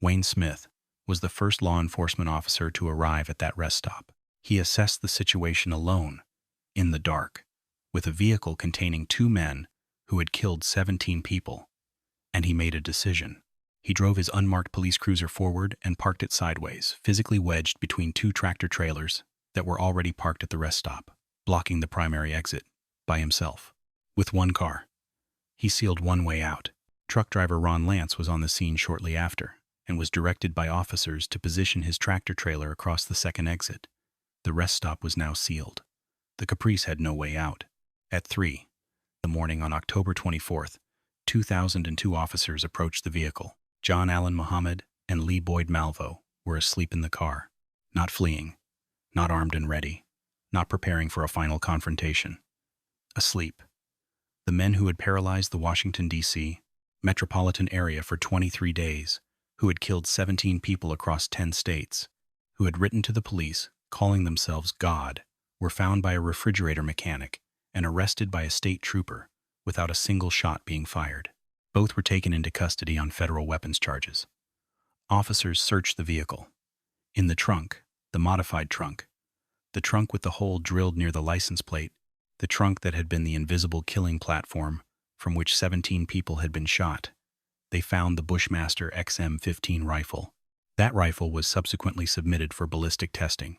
Wayne Smith, was the first law enforcement officer to arrive at that rest stop. He assessed the situation alone, in the dark, with a vehicle containing two men who had killed 17 people, and he made a decision. He drove his unmarked police cruiser forward and parked it sideways, physically wedged between two tractor trailers that were already parked at the rest stop, blocking the primary exit, by himself. With one car. He sealed one way out. Truck driver Ron Lance was on the scene shortly after, and was directed by officers to position his tractor trailer across the second exit. The rest stop was now sealed. The Caprice had no way out. At 3 the morning on October 24, 2002, officers approached the vehicle. John Allen Muhammad and Lee Boyd Malvo were asleep in the car, not fleeing, not armed and ready, not preparing for a final confrontation. Asleep. The men who had paralyzed the Washington, D.C. metropolitan area for 23 days, who had killed 17 people across 10 states, who had written to the police, calling themselves God, were found by a refrigerator mechanic and arrested by a state trooper without a single shot being fired. Both were taken into custody on federal weapons charges. Officers searched the vehicle. In the trunk, the modified trunk, the trunk with the hole drilled near the license plate, the trunk that had been the invisible killing platform from which 17 people had been shot, they found the Bushmaster XM-15 rifle. That rifle was subsequently submitted for ballistic testing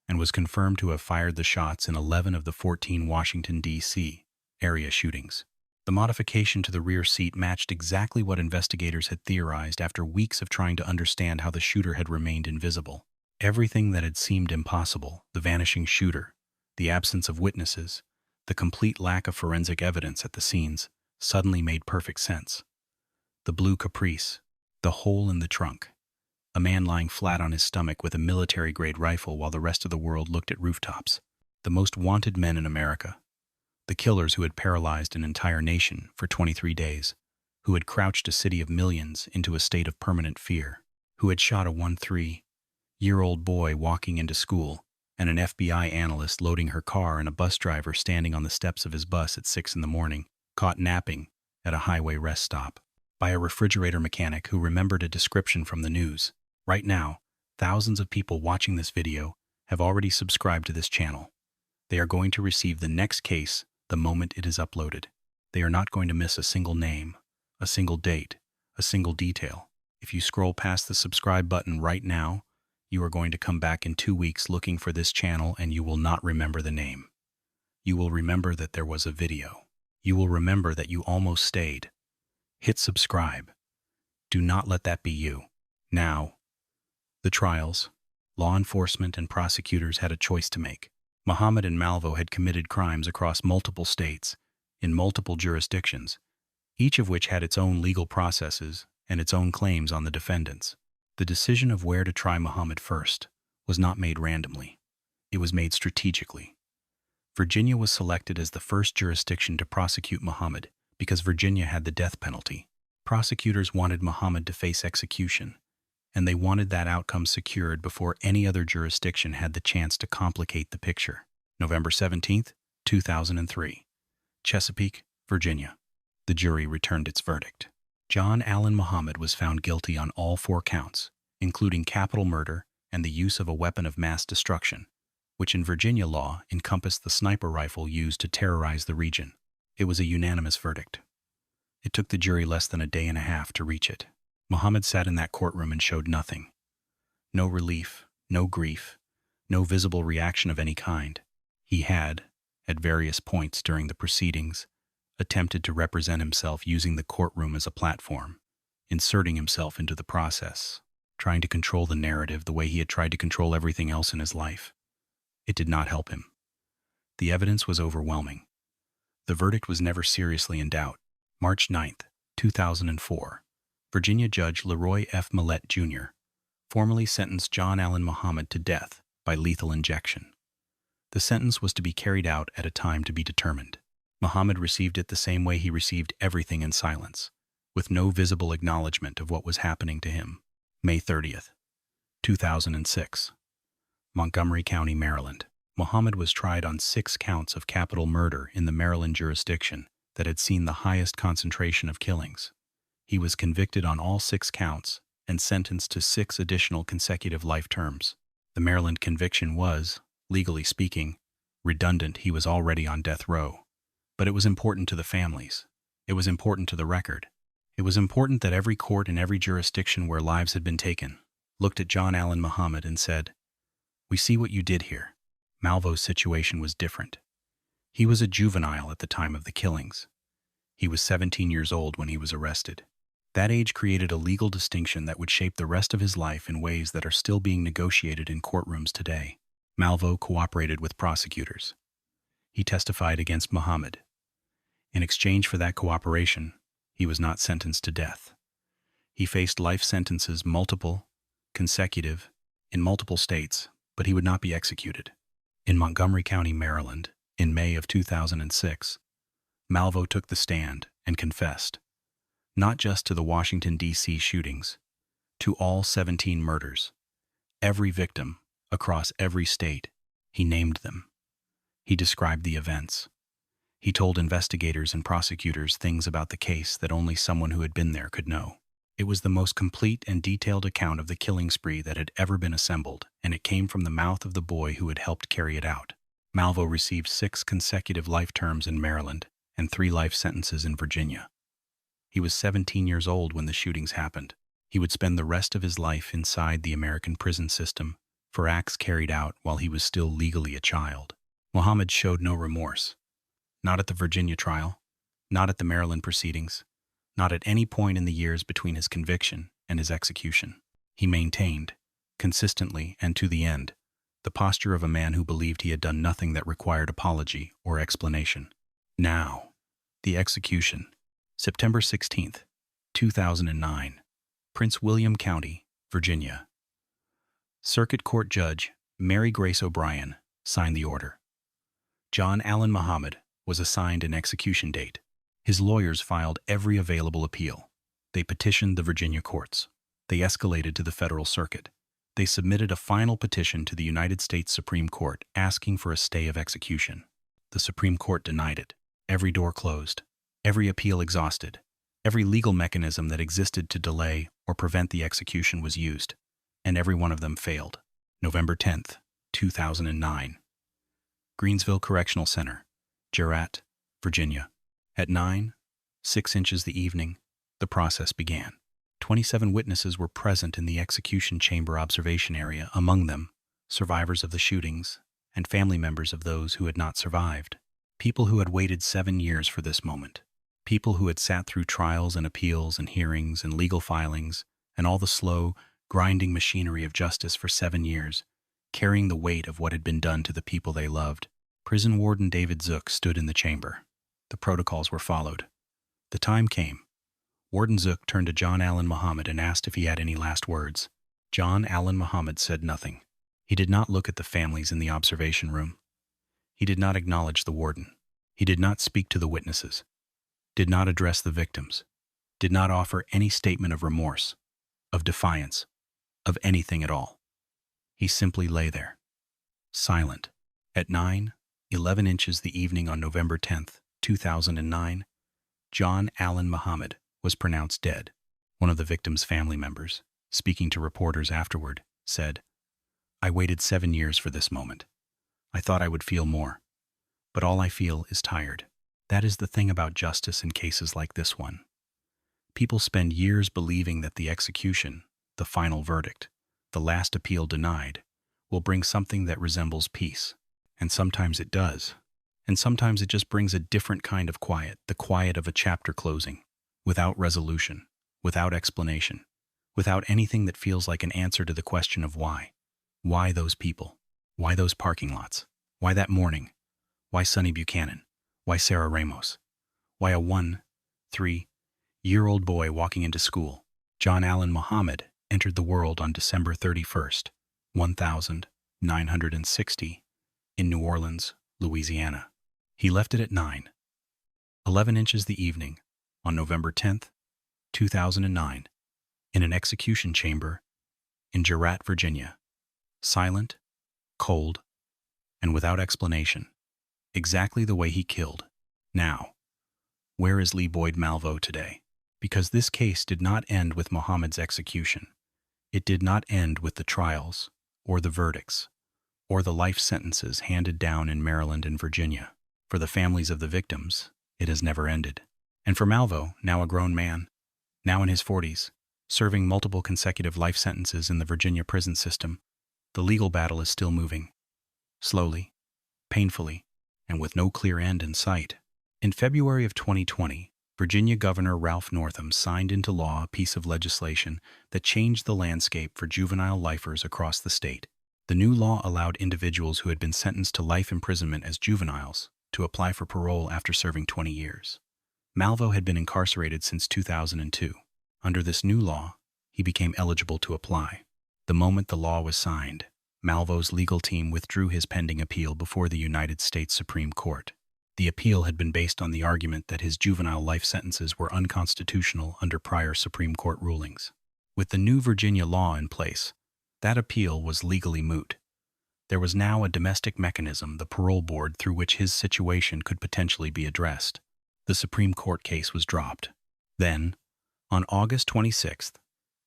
and was confirmed to have fired the shots in 11 of the 14 Washington, D.C. area shootings. The modification to the rear seat matched exactly what investigators had theorized after weeks of trying to understand how the shooter had remained invisible. Everything that had seemed impossible, the vanishing shooter, the absence of witnesses, the complete lack of forensic evidence at the scenes, suddenly made perfect sense. The blue Caprice, the hole in the trunk, a man lying flat on his stomach with a military-grade rifle while the rest of the world looked at rooftops. The most wanted men in America. The killers who had paralyzed an entire nation for 23 days, who had crouched a city of millions into a state of permanent fear, who had shot a 13-year-old boy walking into school, and an FBI analyst loading her car and a bus driver standing on the steps of his bus at 6 in the morning, caught napping at a highway rest stop by a refrigerator mechanic who remembered a description from the news. Right now, thousands of people watching this video have already subscribed to this channel. They are going to receive the next case the moment it is uploaded. They are not going to miss a single name, a single date, a single detail. If you scroll past the subscribe button right now, you are going to come back in 2 weeks looking for this channel and you will not remember the name. You will remember that there was a video. You will remember that you almost stayed. Hit subscribe. Do not let that be you. Now, the trials. Law enforcement and prosecutors had a choice to make. Muhammad and Malvo had committed crimes across multiple states, in multiple jurisdictions, each of which had its own legal processes and its own claims on the defendants. The decision of where to try Muhammad first was not made randomly. It was made strategically. Virginia was selected as the first jurisdiction to prosecute Muhammad because Virginia had the death penalty. Prosecutors wanted Muhammad to face execution, and they wanted that outcome secured before any other jurisdiction had the chance to complicate the picture. November 17, 2003. Chesapeake, Virginia. The jury returned its verdict. John Allen Muhammad was found guilty on all 4 counts, including capital murder and the use of a weapon of mass destruction, which in Virginia law encompassed the sniper rifle used to terrorize the region. It was a unanimous verdict. It took the jury less than a day and a half to reach it. Muhammad sat in that courtroom and showed nothing. No relief, no grief, no visible reaction of any kind. He had, at various points during the proceedings, attempted to represent himself using the courtroom as a platform, inserting himself into the process, trying to control the narrative the way he had tried to control everything else in his life. It did not help him. The evidence was overwhelming. The verdict was never seriously in doubt. March 9, 2004. Virginia Judge Leroy F. Millett, Jr. formally sentenced John Allen Muhammad to death by lethal injection. The sentence was to be carried out at a time to be determined. Muhammad received it the same way he received everything in silence, with no visible acknowledgement of what was happening to him. May 30, 2006. Montgomery County, Maryland. Muhammad was tried on 6 counts of capital murder in the Maryland jurisdiction that had seen the highest concentration of killings. He was convicted on all 6 counts and sentenced to 6 additional consecutive life terms. The Maryland conviction was, legally speaking, redundant. He was already on death row. But it was important to the families. It was important to the record. It was important that every court in every jurisdiction where lives had been taken looked at John Allen Muhammad and said, "We see what you did here." Malvo's situation was different. He was a juvenile at the time of the killings. He was 17 years old when he was arrested. That age created a legal distinction that would shape the rest of his life in ways that are still being negotiated in courtrooms today. Malvo cooperated with prosecutors. He testified against Muhammad. In exchange for that cooperation, he was not sentenced to death. He faced life sentences, multiple, consecutive, in multiple states, but he would not be executed. In Montgomery County, Maryland, in May of 2006, Malvo took the stand and confessed, not just to the Washington, D.C. shootings, to all 17 murders. Every victim, across every state, he named them. He described the events. He told investigators and prosecutors things about the case that only someone who had been there could know. It was the most complete and detailed account of the killing spree that had ever been assembled, and it came from the mouth of the boy who had helped carry it out. Malvo received 6 consecutive life terms in Maryland and 3 life sentences in Virginia. He was 17 years old when the shootings happened. He would spend the rest of his life inside the American prison system for acts carried out while he was still legally a child. Muhammad showed no remorse. Not at the Virginia trial, not at the Maryland proceedings, not at any point in the years between his conviction and his execution. He maintained, consistently and to the end, the posture of a man who believed he had done nothing that required apology or explanation. Now, the execution. September 16th, 2009. Prince William County, Virginia. Circuit Court Judge Mary Grace O'Brien signed the order. John Allen Muhammad was assigned an execution date. His lawyers filed every available appeal. They petitioned the Virginia courts. They escalated to the federal circuit. They submitted a final petition to the United States Supreme Court asking for a stay of execution. The Supreme Court denied it. Every door closed. Every appeal exhausted. Every legal mechanism that existed to delay or prevent the execution was used, and every one of them failed. November 10th, 2009. Greensville Correctional Center, Jarratt, Virginia. At 9:06 the evening, the process began. 27 witnesses were present in the execution chamber observation area, among them survivors of the shootings and family members of those who had not survived. People who had waited 7 years for this moment. People who had sat through trials and appeals and hearings and legal filings and all the slow, grinding machinery of justice for 7 years, carrying the weight of what had been done to the people they loved. Prison Warden David Zook stood in the chamber. The protocols were followed. The time came. Warden Zook turned to John Allen Muhammad and asked if he had any last words. John Allen Muhammad said nothing. He did not look at the families in the observation room. He did not acknowledge the warden. He did not speak to the witnesses, did not address the victims, did not offer any statement of remorse, of defiance, of anything at all. He simply lay there, silent. At 9:11 the evening on November 10th, 2009, John Allen Muhammad was pronounced dead. One of the victim's family members, speaking to reporters afterward, said, "I waited 7 years for this moment. I thought I would feel more, but all I feel is tired." That is the thing about justice in cases like this one. People spend years believing that the execution, the final verdict, the last appeal denied, will bring something that resembles peace. And sometimes it does. And sometimes it just brings a different kind of quiet, the quiet of a chapter closing, without resolution, without explanation, without anything that feels like an answer to the question of why. Why those people? Why those parking lots? Why that morning? Why Sonny Buchanan? Why Sarah Ramos? Why a 1-3-year-old boy walking into school? John Allen Muhammad entered the world on December 31st, 1960, in New Orleans, Louisiana. He left it at 9:11 the evening on November 10th, 2009, in an execution chamber in Jarratt, Virginia. Silent, cold, and without explanation. Exactly the way he killed. Now, where is Lee Boyd Malvo today? Because this case did not end with Muhammad's execution. It did not end with the trials, or the verdicts, or the life sentences handed down in Maryland and Virginia. For the families of the victims, it has never ended. And for Malvo, now a grown man, now in his 40s, serving multiple consecutive life sentences in the Virginia prison system, the legal battle is still moving. Slowly, painfully, and with no clear end in sight. In February of 2020, Virginia Governor Ralph Northam signed into law a piece of legislation that changed the landscape for juvenile lifers across the state. The new law allowed individuals who had been sentenced to life imprisonment as juveniles to apply for parole after serving 20 years. Malvo had been incarcerated since 2002. Under this new law, he became eligible to apply. The moment the law was signed, Malvo's legal team withdrew his pending appeal before the United States Supreme Court. The appeal had been based on the argument that his juvenile life sentences were unconstitutional under prior Supreme Court rulings. With the new Virginia law in place, that appeal was legally moot. There was now a domestic mechanism, the parole board, through which his situation could potentially be addressed. The Supreme Court case was dropped. Then, on August 26,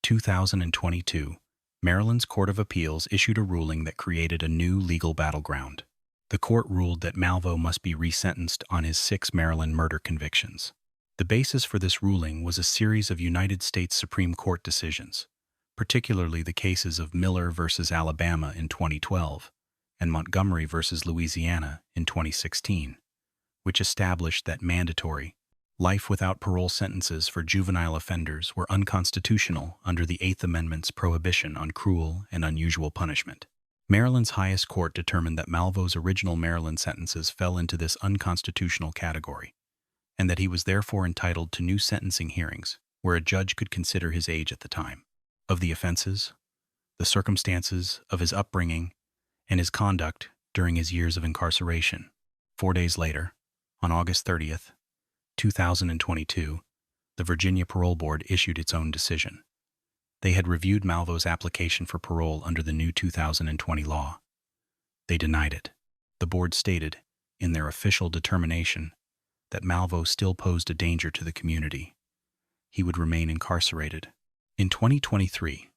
2022, Maryland's Court of Appeals issued a ruling that created a new legal battleground. The court ruled that Malvo must be resentenced on his 6 Maryland murder convictions. The basis for this ruling was a series of United States Supreme Court decisions, particularly the cases of Miller versus Alabama in 2012 and Montgomery versus Louisiana in 2016, which established that mandatory, life without parole sentences for juvenile offenders were unconstitutional under the Eighth Amendment's prohibition on cruel and unusual punishment. Maryland's highest court determined that Malveau's original Maryland sentences fell into this unconstitutional category, and that he was therefore entitled to new sentencing hearings where a judge could consider his age at the time of the offenses, the circumstances of his upbringing, and his conduct during his years of incarceration. 4 days later, on August 30th, 2022, the Virginia Parole Board issued its own decision. They had reviewed Malveau's application for parole under the new 2020 law. They denied it. The board stated, in their official determination, that Malveau still posed a danger to the community. He would remain incarcerated. In 2023,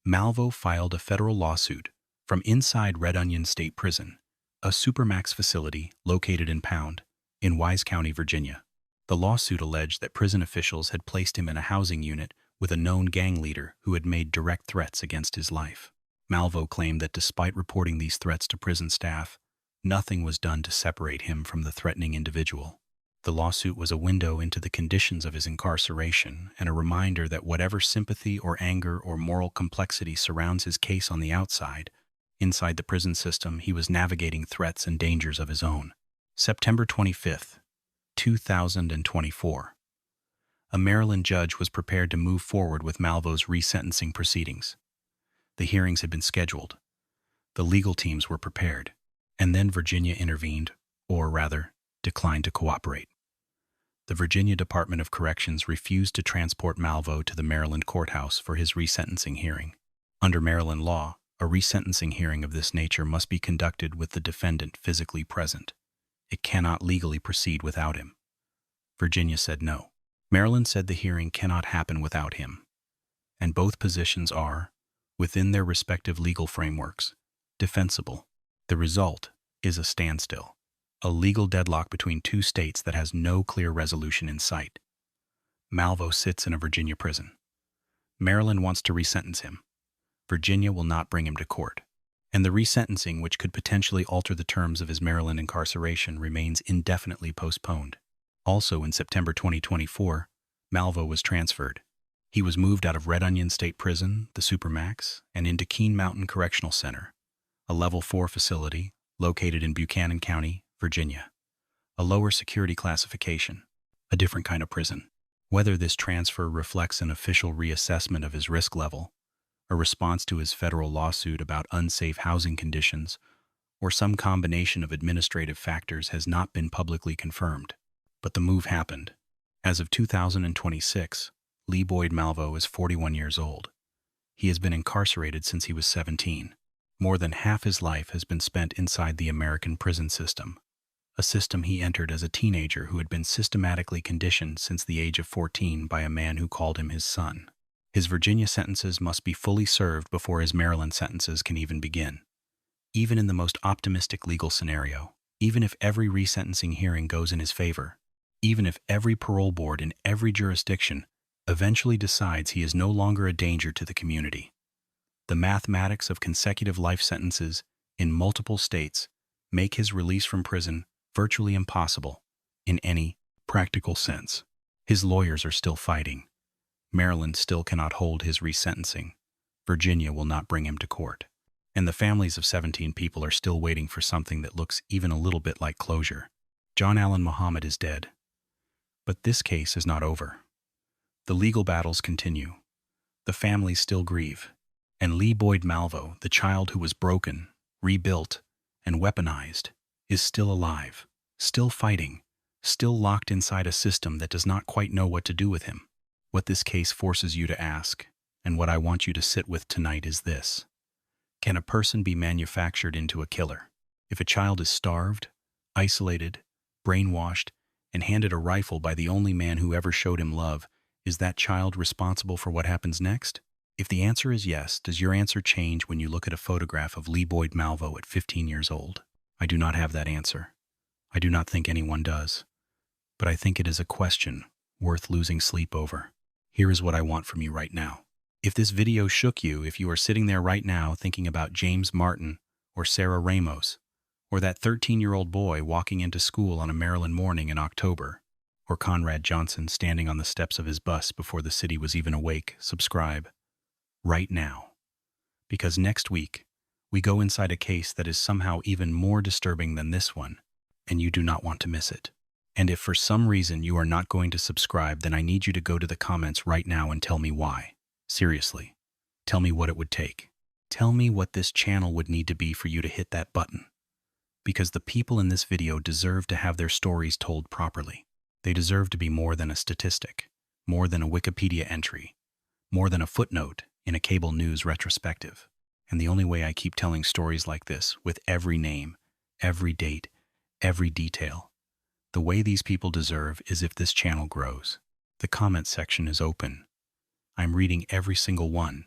Malveau filed a federal lawsuit from inside Red Onion State Prison, a supermax facility located in Pound, in Wise County, Virginia. The lawsuit alleged that prison officials had placed him in a housing unit with a known gang leader who had made direct threats against his life. Malveau claimed that despite reporting these threats to prison staff, nothing was done to separate him from the threatening individual. The lawsuit was a window into the conditions of his incarceration and a reminder that whatever sympathy or anger or moral complexity surrounds his case on the outside, inside the prison system he was navigating threats and dangers of his own. September 25th, 2024. A Maryland judge was prepared to move forward with Malveau's resentencing proceedings. The hearings had been scheduled. The legal teams were prepared. And then Virginia intervened, or rather, declined to cooperate. The Virginia Department of Corrections refused to transport Malveau to the Maryland courthouse for his resentencing hearing. Under Maryland law, a resentencing hearing of this nature must be conducted with the defendant physically present. It cannot legally proceed without him. Virginia said no. Maryland said the hearing cannot happen without him, and both positions are, within their respective legal frameworks, defensible. The result is a standstill, a legal deadlock between two states that has no clear resolution in sight. Malveau sits in a Virginia prison. Maryland wants to resentence him. Virginia will not bring him to court. And the resentencing, which could potentially alter the terms of his Maryland incarceration, remains indefinitely postponed. Also in September 2024, Malveau was transferred. He was moved out of Red Onion State Prison, the Supermax, and into Keene Mountain Correctional Center, a Level 4 facility located in Buchanan County, Virginia. A lower security classification, a different kind of prison. Whether this transfer reflects an official reassessment of his risk level, a response to his federal lawsuit about unsafe housing conditions, or some combination of administrative factors has not been publicly confirmed. But the move happened. As of 2026, Lee Boyd Malveau is 41 years old. He has been incarcerated since he was 17. More than half his life has been spent inside the American prison system, a system he entered as a teenager who had been systematically conditioned since the age of 14 by a man who called him his son. His Virginia sentences must be fully served before his Maryland sentences can even begin. Even in the most optimistic legal scenario, even if every resentencing hearing goes in his favor, even if every parole board in every jurisdiction eventually decides he is no longer a danger to the community, the mathematics of consecutive life sentences in multiple states make his release from prison virtually impossible in any practical sense. His lawyers are still fighting. Maryland still cannot hold his resentencing. Virginia will not bring him to court. And the families of 17 people are still waiting for something that looks even a little bit like closure. John Allen Muhammad is dead. But this case is not over. The legal battles continue. The families still grieve. And Lee Boyd Malveau, the child who was broken, rebuilt, and weaponized, is still alive, still fighting, still locked inside a system that does not quite know what to do with him. What this case forces you to ask, and what I want you to sit with tonight, is this. Can a person be manufactured into a killer? If a child is starved, isolated, brainwashed, and handed a rifle by the only man who ever showed him love, is that child responsible for what happens next? If the answer is yes, does your answer change when you look at a photograph of Lee Boyd Malveau at 15 years old? I do not have that answer. I do not think anyone does. But I think it is a question worth losing sleep over. Here is what I want from you right now. If this video shook you, if you are sitting there right now thinking about James Martin or Sarah Ramos, or that 13-year-old boy walking into school on a Maryland morning in October, or Conrad Johnson standing on the steps of his bus before the city was even awake, subscribe right now. Because next week, we go inside a case that is somehow even more disturbing than this one, and you do not want to miss it. And if for some reason you are not going to subscribe, then I need you to go to the comments right now and tell me why. Seriously, tell me what it would take. Tell me what this channel would need to be for you to hit that button. Because the people in this video deserve to have their stories told properly. They deserve to be more than a statistic, more than a Wikipedia entry, more than a footnote in a cable news retrospective. And the only way I keep telling stories like this, with every name, every date, every detail, the way these people deserve is if this channel grows. The comment section is open. I'm reading every single one.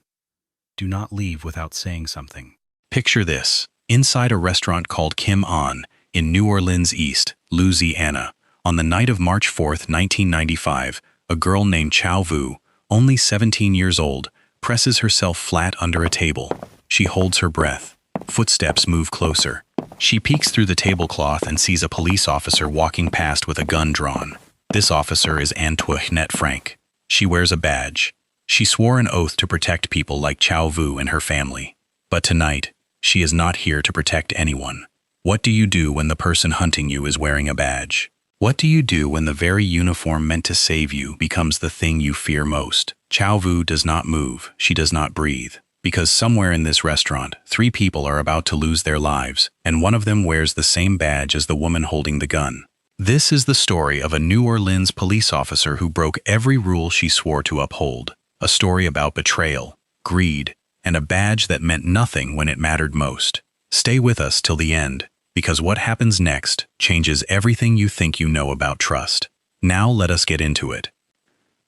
Do not leave without saying something. Picture this. Inside a restaurant called Kim On in New Orleans East, Louisiana, on the night of March 4th, 1995, a girl named Chow Vu, only 17 years old, presses herself flat under a table. She holds her breath. Footsteps move closer. She peeks through the tablecloth and sees a police officer walking past with a gun drawn. This officer is Antoinette Frank. She wears a badge. She swore an oath to protect people like Chow Vu and her family. But tonight, she is not here to protect anyone. What do you do when the person hunting you is wearing a badge? What do you do when the very uniform meant to save you becomes the thing you fear most? Chow Vu does not move. She does not breathe. Because somewhere in this restaurant, 3 people are about to lose their lives, and one of them wears the same badge as the woman holding the gun. This is the story of a New Orleans police officer who broke every rule she swore to uphold. A story about betrayal, greed, and a badge that meant nothing when it mattered most. Stay with us till the end, because what happens next changes everything you think you know about trust. Now let us get into it.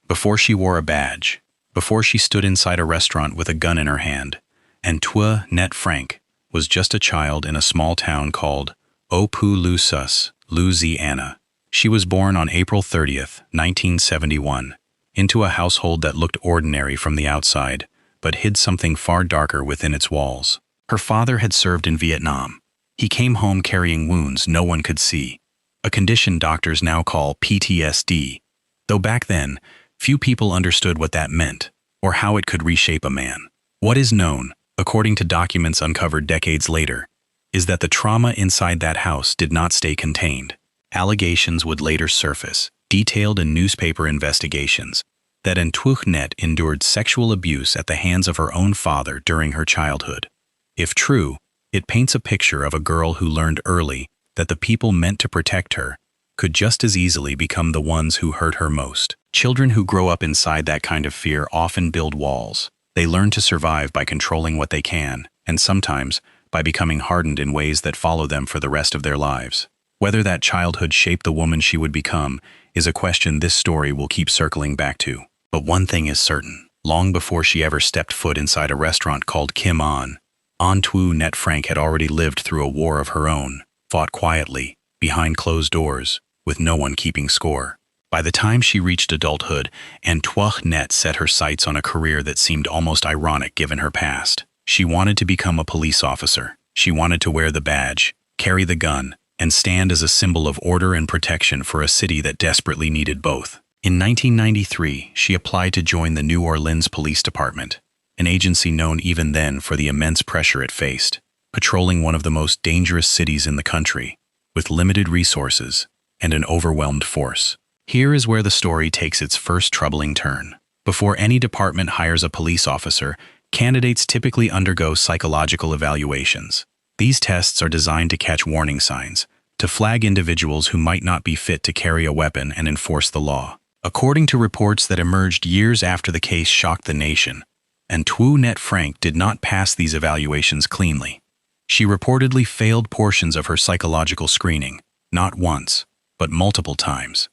Before she wore a badge, before she stood inside a restaurant with a gun in her hand, Antoinette Frank was just a child in a small town called Opelousas, Louisiana. She was born on April 30th, 1971, into a household that looked ordinary from the outside, but hid something far darker within its walls. Her father had served in Vietnam. He came home carrying wounds no one could see, a condition doctors now call PTSD, though back then, few people understood what that meant, or how it could reshape a man. What is known, according to documents uncovered decades later, is that the trauma inside that house did not stay contained. Allegations would later surface, detailed in newspaper investigations, that Antoinette endured sexual abuse at the hands of her own father during her childhood. If true, it paints a picture of a girl who learned early that the people meant to protect her could just as easily become the ones who hurt her most. Children who grow up inside that kind of fear often build walls. They learn to survive by controlling what they can, and sometimes by becoming hardened in ways that follow them for the rest of their lives. Whether that childhood shaped the woman she would become is a question this story will keep circling back to. But one thing is certain. Long before she ever stepped foot inside a restaurant called Kim On, Antoinette Frank had already lived through a war of her own, fought quietly, behind closed doors, with no one keeping score. By the time she reached adulthood, Antoinette set her sights on a career that seemed almost ironic given her past. She wanted to become a police officer. She wanted to wear the badge, carry the gun, and stand as a symbol of order and protection for a city that desperately needed both. In 1993, she applied to join the New Orleans Police Department, an agency known even then for the immense pressure it faced, patrolling one of the most dangerous cities in the country, with limited resources and an overwhelmed force. Here is where the story takes its first troubling turn. Before any department hires a police officer, candidates typically undergo psychological evaluations. These tests are designed to catch warning signs, to flag individuals who might not be fit to carry a weapon and enforce the law. According to reports that emerged years after the case shocked the nation, Antoinette Frank did not pass these evaluations cleanly. She reportedly failed portions of her psychological screening, not once, but multiple times.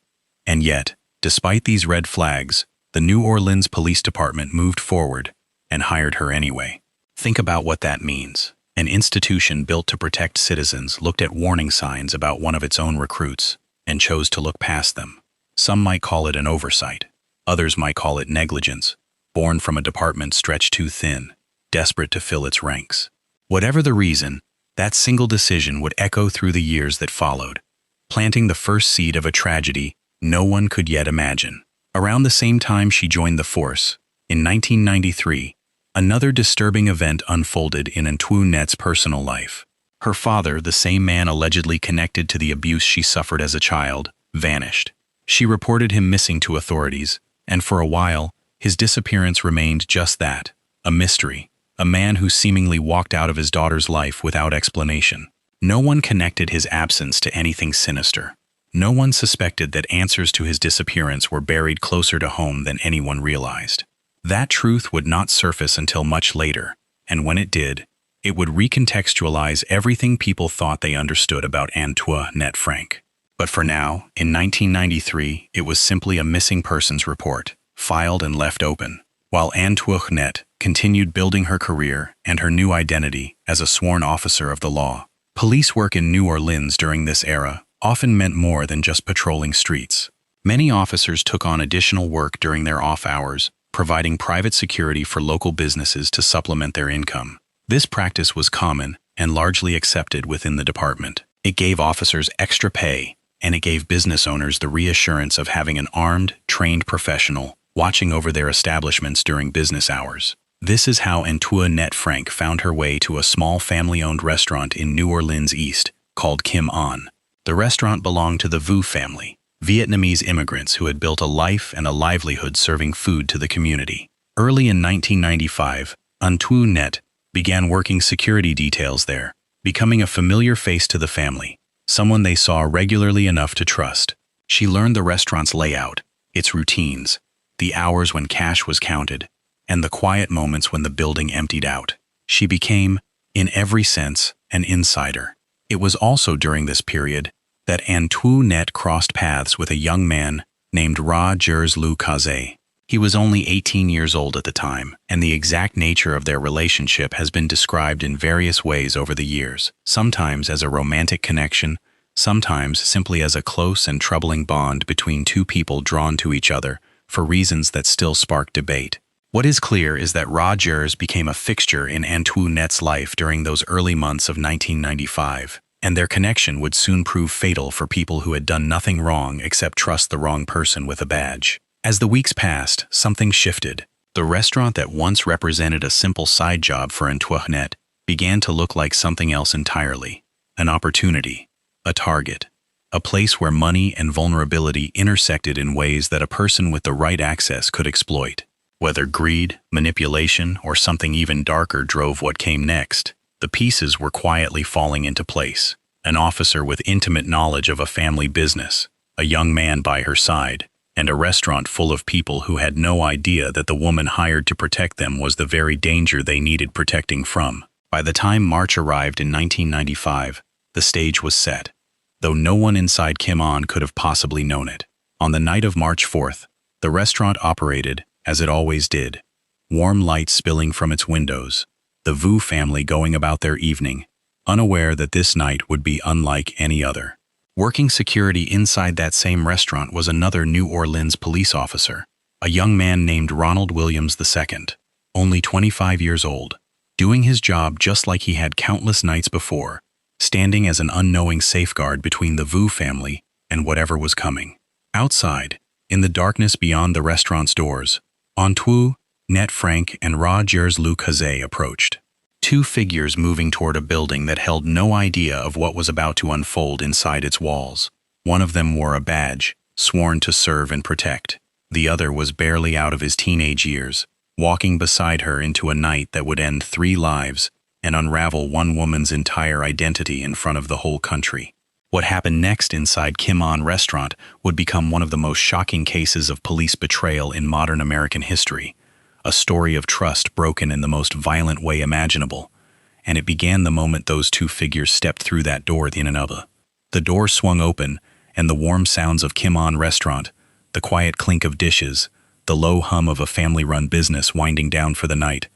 And yet, despite these red flags, the New Orleans Police Department moved forward and hired her anyway. Think about what that means. An institution built to protect citizens looked at warning signs about one of its own recruits and chose to look past them. Some might call it an oversight. Others might call it negligence, born from a department stretched too thin, desperate to fill its ranks. Whatever the reason, that single decision would echo through the years that followed, planting the first seed of a tragedy no one could yet imagine. Around the same time she joined the force, in 1993, another disturbing event unfolded in Antoinette's personal life. Her father, the same man allegedly connected to the abuse she suffered as a child, vanished. She reported him missing to authorities, and for a while, his disappearance remained just that, a mystery, a man who seemingly walked out of his daughter's life without explanation. No one connected his absence to anything sinister. No one suspected that answers to his disappearance were buried closer to home than anyone realized. That truth would not surface until much later, and when it did, it would recontextualize everything people thought they understood about Antoinette Frank. But for now, in 1993, it was simply a missing persons report, filed and left open, while Antoinette continued building her career and her new identity as a sworn officer of the law. Police work in New Orleans during this era often meant more than just patrolling streets. Many officers took on additional work during their off hours, providing private security for local businesses to supplement their income. This practice was common and largely accepted within the department. It gave officers extra pay, and it gave business owners the reassurance of having an armed, trained professional watching over their establishments during business hours. This is how Antoinette Frank found her way to a small family-owned restaurant in New Orleans East called Kim An. The restaurant belonged to the Vu family, Vietnamese immigrants who had built a life and a livelihood serving food to the community. Early in 1995, Antoinette began working security details there, becoming a familiar face to the family, someone they saw regularly enough to trust. She learned the restaurant's layout, its routines, the hours when cash was counted, and the quiet moments when the building emptied out. She became, in every sense, an insider. It was also during this period that Antoinette crossed paths with a young man named Rogers Lou Cazé. He was only 18 years old at the time, and the exact nature of their relationship has been described in various ways over the years, sometimes as a romantic connection, sometimes simply as a close and troubling bond between two people drawn to each other for reasons that still spark debate. What is clear is that Rogers became a fixture in Antoinette's life during those early months of 1995, and their connection would soon prove fatal for people who had done nothing wrong except trust the wrong person with a badge. As the weeks passed, something shifted. The restaurant that once represented a simple side job for Antoinette began to look like something else entirely. An opportunity, a target, a place where money and vulnerability intersected in ways that a person with the right access could exploit. Whether greed, manipulation, or something even darker drove what came next, the pieces were quietly falling into place. An officer with intimate knowledge of a family business, a young man by her side, and a restaurant full of people who had no idea that the woman hired to protect them was the very danger they needed protecting from. By the time March arrived in 1995, the stage was set, though no one inside Kim An could have possibly known it. On the night of March 4th, the restaurant operated as it always did, warm light spilling from its windows, the Vu family going about their evening, unaware that this night would be unlike any other. Working security inside that same restaurant was another New Orleans police officer, a young man named Ronald Williams II, only 25 years old, doing his job just like he had countless nights before, standing as an unknowing safeguard between the Vu family and whatever was coming. Outside, in the darkness beyond the restaurant's doors, Antoinette Frank and Rogers Lou Cazé approached. Two figures moving toward a building that held no idea of what was about to unfold inside its walls. One of them wore a badge, sworn to serve and protect. The other was barely out of his teenage years, walking beside her into a night that would end 3 lives and unravel one woman's entire identity in front of the whole country. What happened next inside Kim An restaurant would become one of the most shocking cases of police betrayal in modern American history, a story of trust broken in the most violent way imaginable, and it began the moment those two figures stepped through that door in another. The door swung open, and the warm sounds of Kim An restaurant, the quiet clink of dishes, the low hum of a family-run business winding down for the night,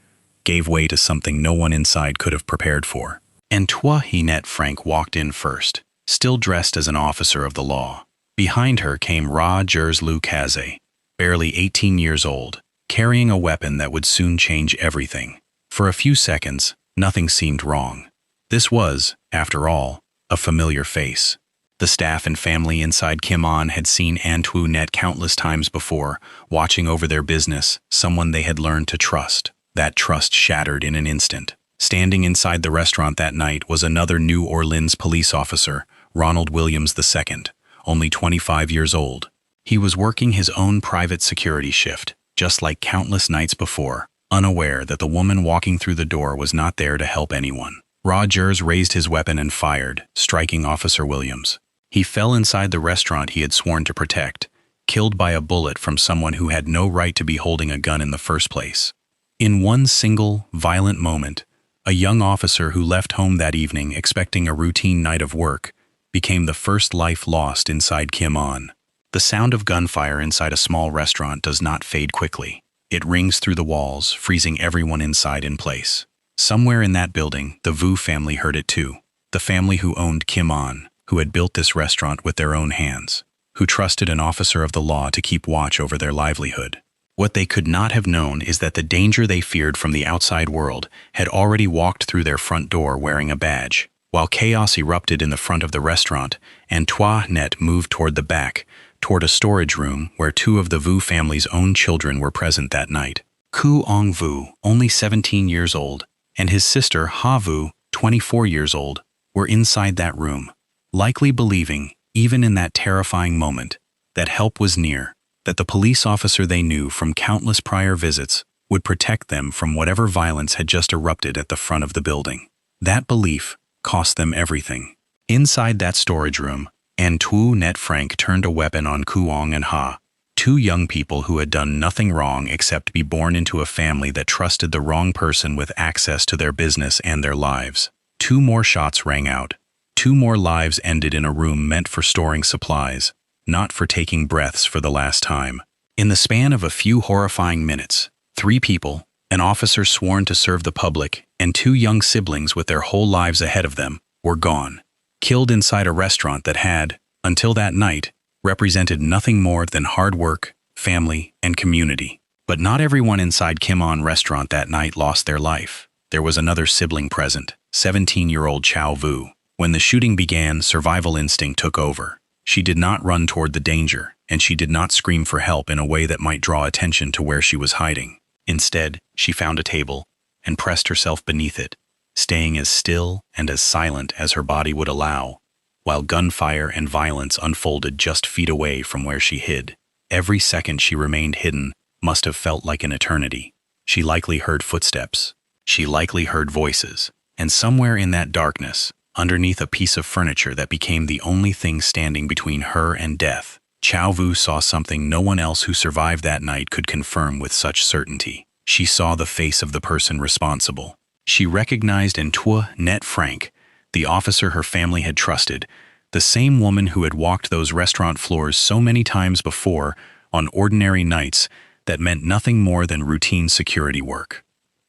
gave way to something no one inside could have prepared for. Antoinette Frank walked in first, still dressed as an officer of the law. Behind her came Ra Jerslu Kaze, barely 18 years old, carrying a weapon that would soon change everything. For a few seconds, nothing seemed wrong. This was, after all, a familiar face. The staff and family inside Kim On had seen Antoinette countless times before, watching over their business, someone they had learned to trust. That trust shattered in an instant. Standing inside the restaurant that night was another New Orleans police officer, Ronald Williams II, only 25 years old. He was working his own private security shift, just like countless nights before, unaware that the woman walking through the door was not there to help anyone. Rogers raised his weapon and fired, striking Officer Williams. He fell inside the restaurant he had sworn to protect, killed by a bullet from someone who had no right to be holding a gun in the first place. In one single, violent moment, a young officer who left home that evening expecting a routine night of work became the first life lost inside Kim On. The sound of gunfire inside a small restaurant does not fade quickly. It rings through the walls, freezing everyone inside in place. Somewhere in that building, the Vu family heard it too. The family who owned Kim On, who had built this restaurant with their own hands, who trusted an officer of the law to keep watch over their livelihood. What they could not have known is that the danger they feared from the outside world had already walked through their front door wearing a badge. While chaos erupted in the front of the restaurant, Antoinette moved toward the back, toward a storage room where two of the Vu family's own children were present that night. Ku Ong Vu, only 17 years old, and his sister Ha Vu, 24 years old, were inside that room, likely believing, even in that terrifying moment, that help was near, that the police officer they knew from countless prior visits would protect them from whatever violence had just erupted at the front of the building. That belief cost them everything. Inside that storage room, Antoinette Frank turned a weapon on Kuong and Ha, two young people who had done nothing wrong except be born into a family that trusted the wrong person with access to their business and their lives. Two more shots rang out. Two more lives ended in a room meant for storing supplies, not for taking breaths for the last time. In the span of a few horrifying minutes, three people, an officer sworn to serve the public, and two young siblings with their whole lives ahead of them, were gone, killed inside a restaurant that had, until that night, represented nothing more than hard work, family, and community. But not everyone inside Kim On restaurant that night lost their life. There was another sibling present, 17-year-old Chow Vu. When the shooting began, survival instinct took over. She did not run toward the danger, and she did not scream for help in a way that might draw attention to where she was hiding. Instead, she found a table and pressed herself beneath it, staying as still and as silent as her body would allow, while gunfire and violence unfolded just feet away from where she hid. Every second she remained hidden must have felt like an eternity. She likely heard footsteps. She likely heard voices. And somewhere in that darkness, underneath a piece of furniture that became the only thing standing between her and death, Chow Vu saw something no one else who survived that night could confirm with such certainty. She saw the face of the person responsible. She recognized Antoinette Frank, the officer her family had trusted, the same woman who had walked those restaurant floors so many times before on ordinary nights that meant nothing more than routine security work.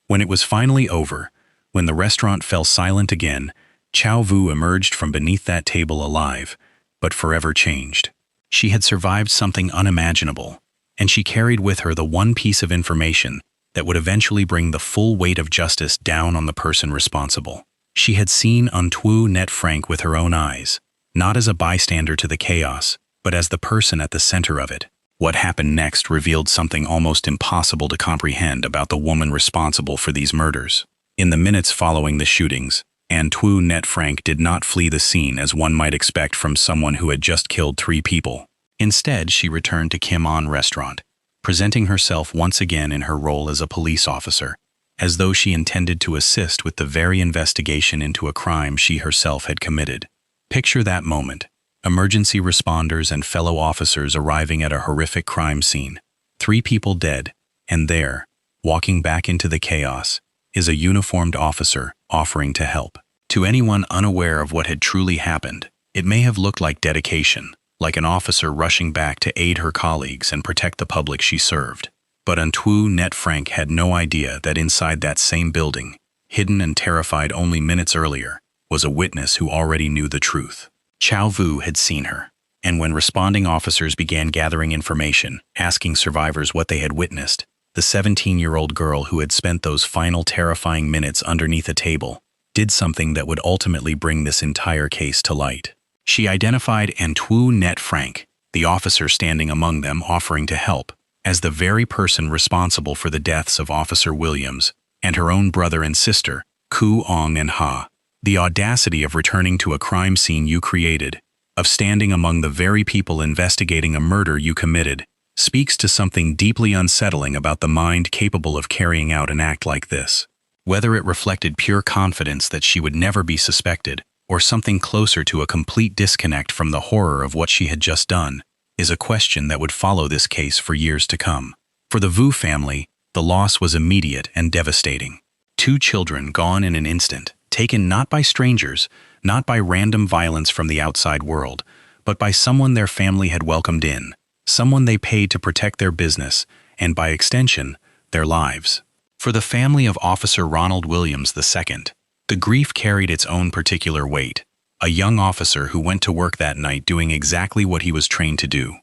When it was finally over, when the restaurant fell silent again, Chow Vu emerged from beneath that table alive, but forever changed. She had survived something unimaginable, and she carried with her the one piece of information that would eventually bring the full weight of justice down on the person responsible. She had seen Antoinette Frank with her own eyes, not as a bystander to the chaos, but as the person at the center of it. What happened next revealed something almost impossible to comprehend about the woman responsible for these murders. In the minutes following the shootings, Antoinette Frank did not flee the scene as one might expect from someone who had just killed three people. Instead, she returned to Kim On restaurant, presenting herself once again in her role as a police officer, as though she intended to assist with the very investigation into a crime she herself had committed. Picture that moment, emergency responders and fellow officers arriving at a horrific crime scene, 3 people dead, and there, walking back into the chaos, is a uniformed officer offering to help. To anyone unaware of what had truly happened, it may have looked like dedication, like an officer rushing back to aid her colleagues and protect the public she served. But Antoinette Frank had no idea that inside that same building, hidden and terrified only minutes earlier, was a witness who already knew the truth. Chow Vu had seen her. And when responding officers began gathering information, asking survivors what they had witnessed, the 17-year-old girl who had spent those final terrifying minutes underneath a table did something that would ultimately bring this entire case to light. She identified Antoinette Frank, the officer standing among them offering to help, as the very person responsible for the deaths of Officer Williams and her own brother and sister, Koo Aung and Ha. The audacity of returning to a crime scene you created, of standing among the very people investigating a murder you committed, speaks to something deeply unsettling about the mind capable of carrying out an act like this. Whether it reflected pure confidence that she would never be suspected, or something closer to a complete disconnect from the horror of what she had just done, is a question that would follow this case for years to come. For the Vu family, the loss was immediate and devastating. 2 children gone in an instant, taken not by strangers, not by random violence from the outside world, but by someone their family had welcomed in, someone they paid to protect their business, and by extension, their lives. For the family of Officer Ronald Williams II, the grief carried its own particular weight. A young officer who went to work that night doing exactly what he was trained to do,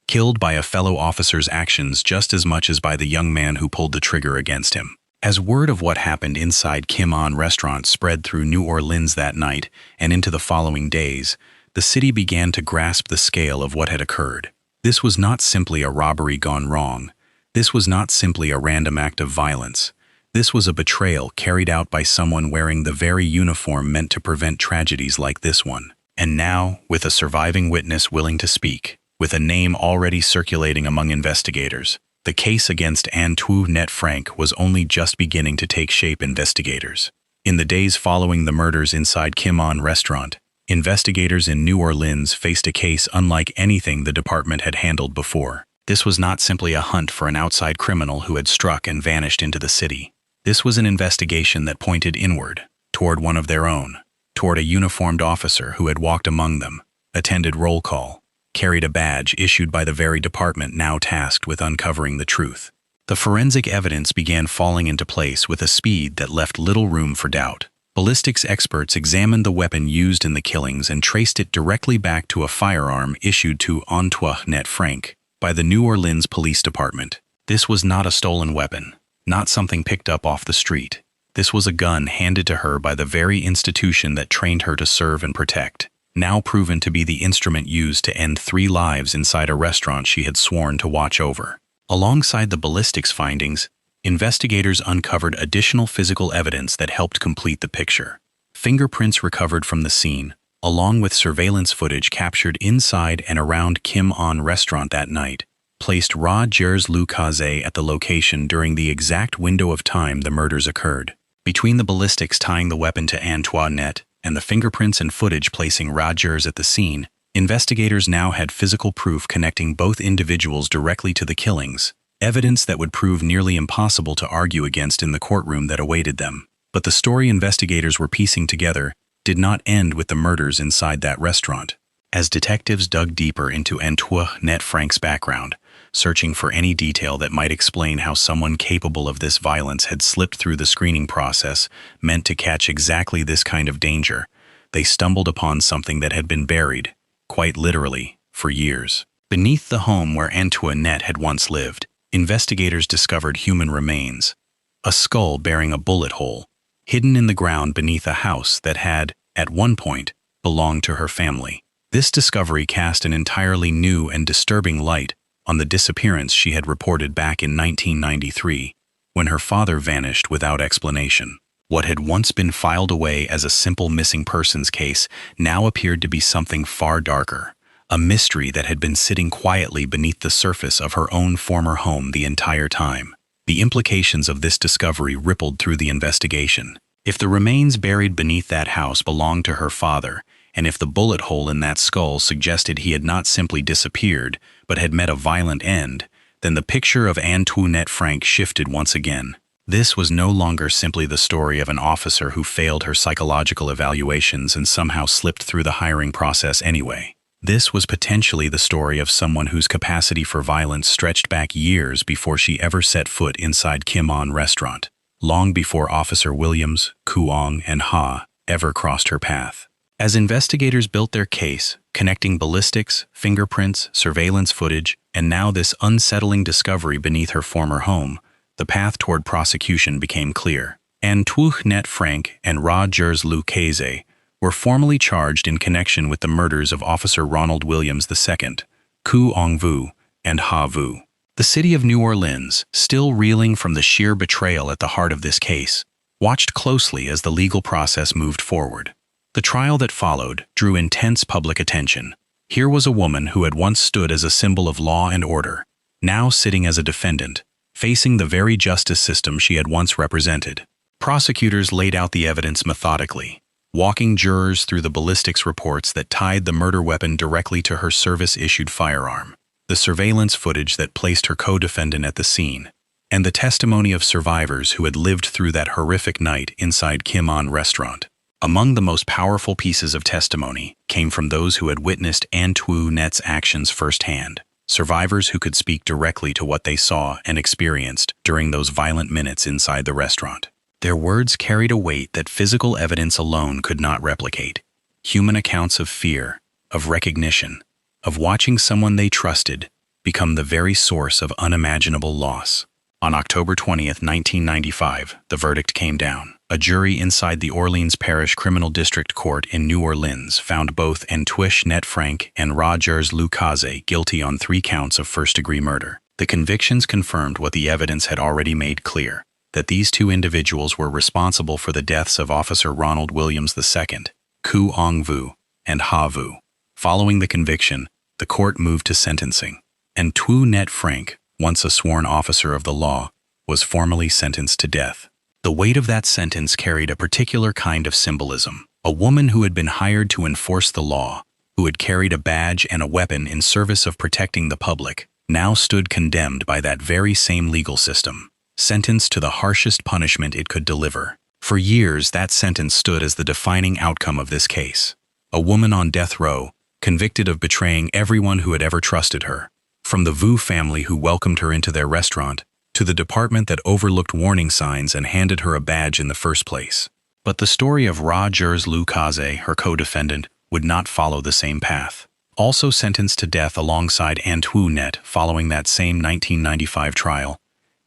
killed by a fellow officer's actions just as much as by the young man who pulled the trigger against him. As word of what happened inside Kim An restaurant spread through New Orleans that night and into the following days, the city began to grasp the scale of what had occurred. This was not simply a robbery gone wrong. This was not simply a random act of violence. This was a betrayal carried out by someone wearing the very uniform meant to prevent tragedies like this one. And now, with a surviving witness willing to speak, with a name already circulating among investigators, the case against Antoinette Frank was only just beginning to take shape. Investigators. In the days following the murders inside Kim An restaurant, investigators in New Orleans faced a case unlike anything the department had handled before. This was not simply a hunt for an outside criminal who had struck and vanished into the city. This was an investigation that pointed inward, toward one of their own, toward a uniformed officer who had walked among them, attended roll call, carried a badge issued by the very department now tasked with uncovering the truth. The forensic evidence began falling into place with a speed that left little room for doubt. Ballistics experts examined the weapon used in the killings and traced it directly back to a firearm issued to Antoinette Frank by the New Orleans Police Department. This was not a stolen weapon, not something picked up off the street. This was a gun handed to her by the very institution that trained her to serve and protect, now proven to be the instrument used to end 3 lives inside a restaurant she had sworn to watch over. Alongside the ballistics findings, investigators uncovered additional physical evidence that helped complete the picture. Fingerprints recovered from the scene, along with surveillance footage captured inside and around Kim An restaurant that night, placed Rogers Lucas at the location during the exact window of time the murders occurred. Between the ballistics tying the weapon to Antoinette and the fingerprints and footage placing Rogers at the scene, investigators now had physical proof connecting both individuals directly to the killings, evidence that would prove nearly impossible to argue against in the courtroom that awaited them. But the story investigators were piecing together did not end with the murders inside that restaurant. As detectives dug deeper into Antoinette Frank's background, searching for any detail that might explain how someone capable of this violence had slipped through the screening process meant to catch exactly this kind of danger, they stumbled upon something that had been buried, quite literally, for years. Beneath the home where Antoinette had once lived, investigators discovered human remains. A skull bearing a bullet hole, hidden in the ground beneath a house that had, at one point, belonged to her family. This discovery cast an entirely new and disturbing light on the disappearance she had reported back in 1993, when her father vanished without explanation. What had once been filed away as a simple missing persons case now appeared to be something far darker, a mystery that had been sitting quietly beneath the surface of her own former home the entire time. The implications of this discovery rippled through the investigation. If the remains buried beneath that house belonged to her father, and if the bullet hole in that skull suggested he had not simply disappeared, but had met a violent end, then the picture of Antoinette Frank shifted once again. This was no longer simply the story of an officer who failed her psychological evaluations and somehow slipped through the hiring process anyway. This was potentially the story of someone whose capacity for violence stretched back years before she ever set foot inside Kim An restaurant, long before Officer Williams, Koo Aung, and Ha ever crossed her path. As investigators built their case, connecting ballistics, fingerprints, surveillance footage, and now this unsettling discovery beneath her former home, the path toward prosecution became clear. Antoinette Frank and Rogers Lucchese were formally charged in connection with the murders of Officer Ronald Williams II, Ku Ong Vu, and Ha Vu. The city of New Orleans, still reeling from the sheer betrayal at the heart of this case, watched closely as the legal process moved forward. The trial that followed drew intense public attention. Here was a woman who had once stood as a symbol of law and order, now sitting as a defendant, facing the very justice system she had once represented. Prosecutors laid out the evidence methodically, walking jurors through the ballistics reports that tied the murder weapon directly to her service-issued firearm, the surveillance footage that placed her co-defendant at the scene, and the testimony of survivors who had lived through that horrific night inside Kim An restaurant. Among the most powerful pieces of testimony came from those who had witnessed Antoinette's actions firsthand, survivors who could speak directly to what they saw and experienced during those violent minutes inside the restaurant. Their words carried a weight that physical evidence alone could not replicate. Human accounts of fear, of recognition, of watching someone they trusted become the very source of unimaginable loss. On October 20th, 1995, the verdict came down. A jury inside the Orleans Parish Criminal District Court in New Orleans found both Antoinette Frank and Rogers Lucchese guilty on 3 counts of first-degree murder. The convictions confirmed what the evidence had already made clear, that these 2 individuals were responsible for the deaths of Officer Ronald Williams II, Ku Ong Vu, and Ha Vu. Following the conviction, the court moved to sentencing. Antoinette Frank, once a sworn officer of the law, was formally sentenced to death. The weight of that sentence carried a particular kind of symbolism. A woman who had been hired to enforce the law, who had carried a badge and a weapon in service of protecting the public, now stood condemned by that very same legal system, sentenced to the harshest punishment it could deliver. For years, that sentence stood as the defining outcome of this case. A woman on death row, convicted of betraying everyone who had ever trusted her, from the Vu family who welcomed her into their restaurant, to the department that overlooked warning signs and handed her a badge in the first place. But the story of Rogers Lucchese, her co-defendant, would not follow the same path. Also sentenced to death alongside Antoinette following that same 1995 trial,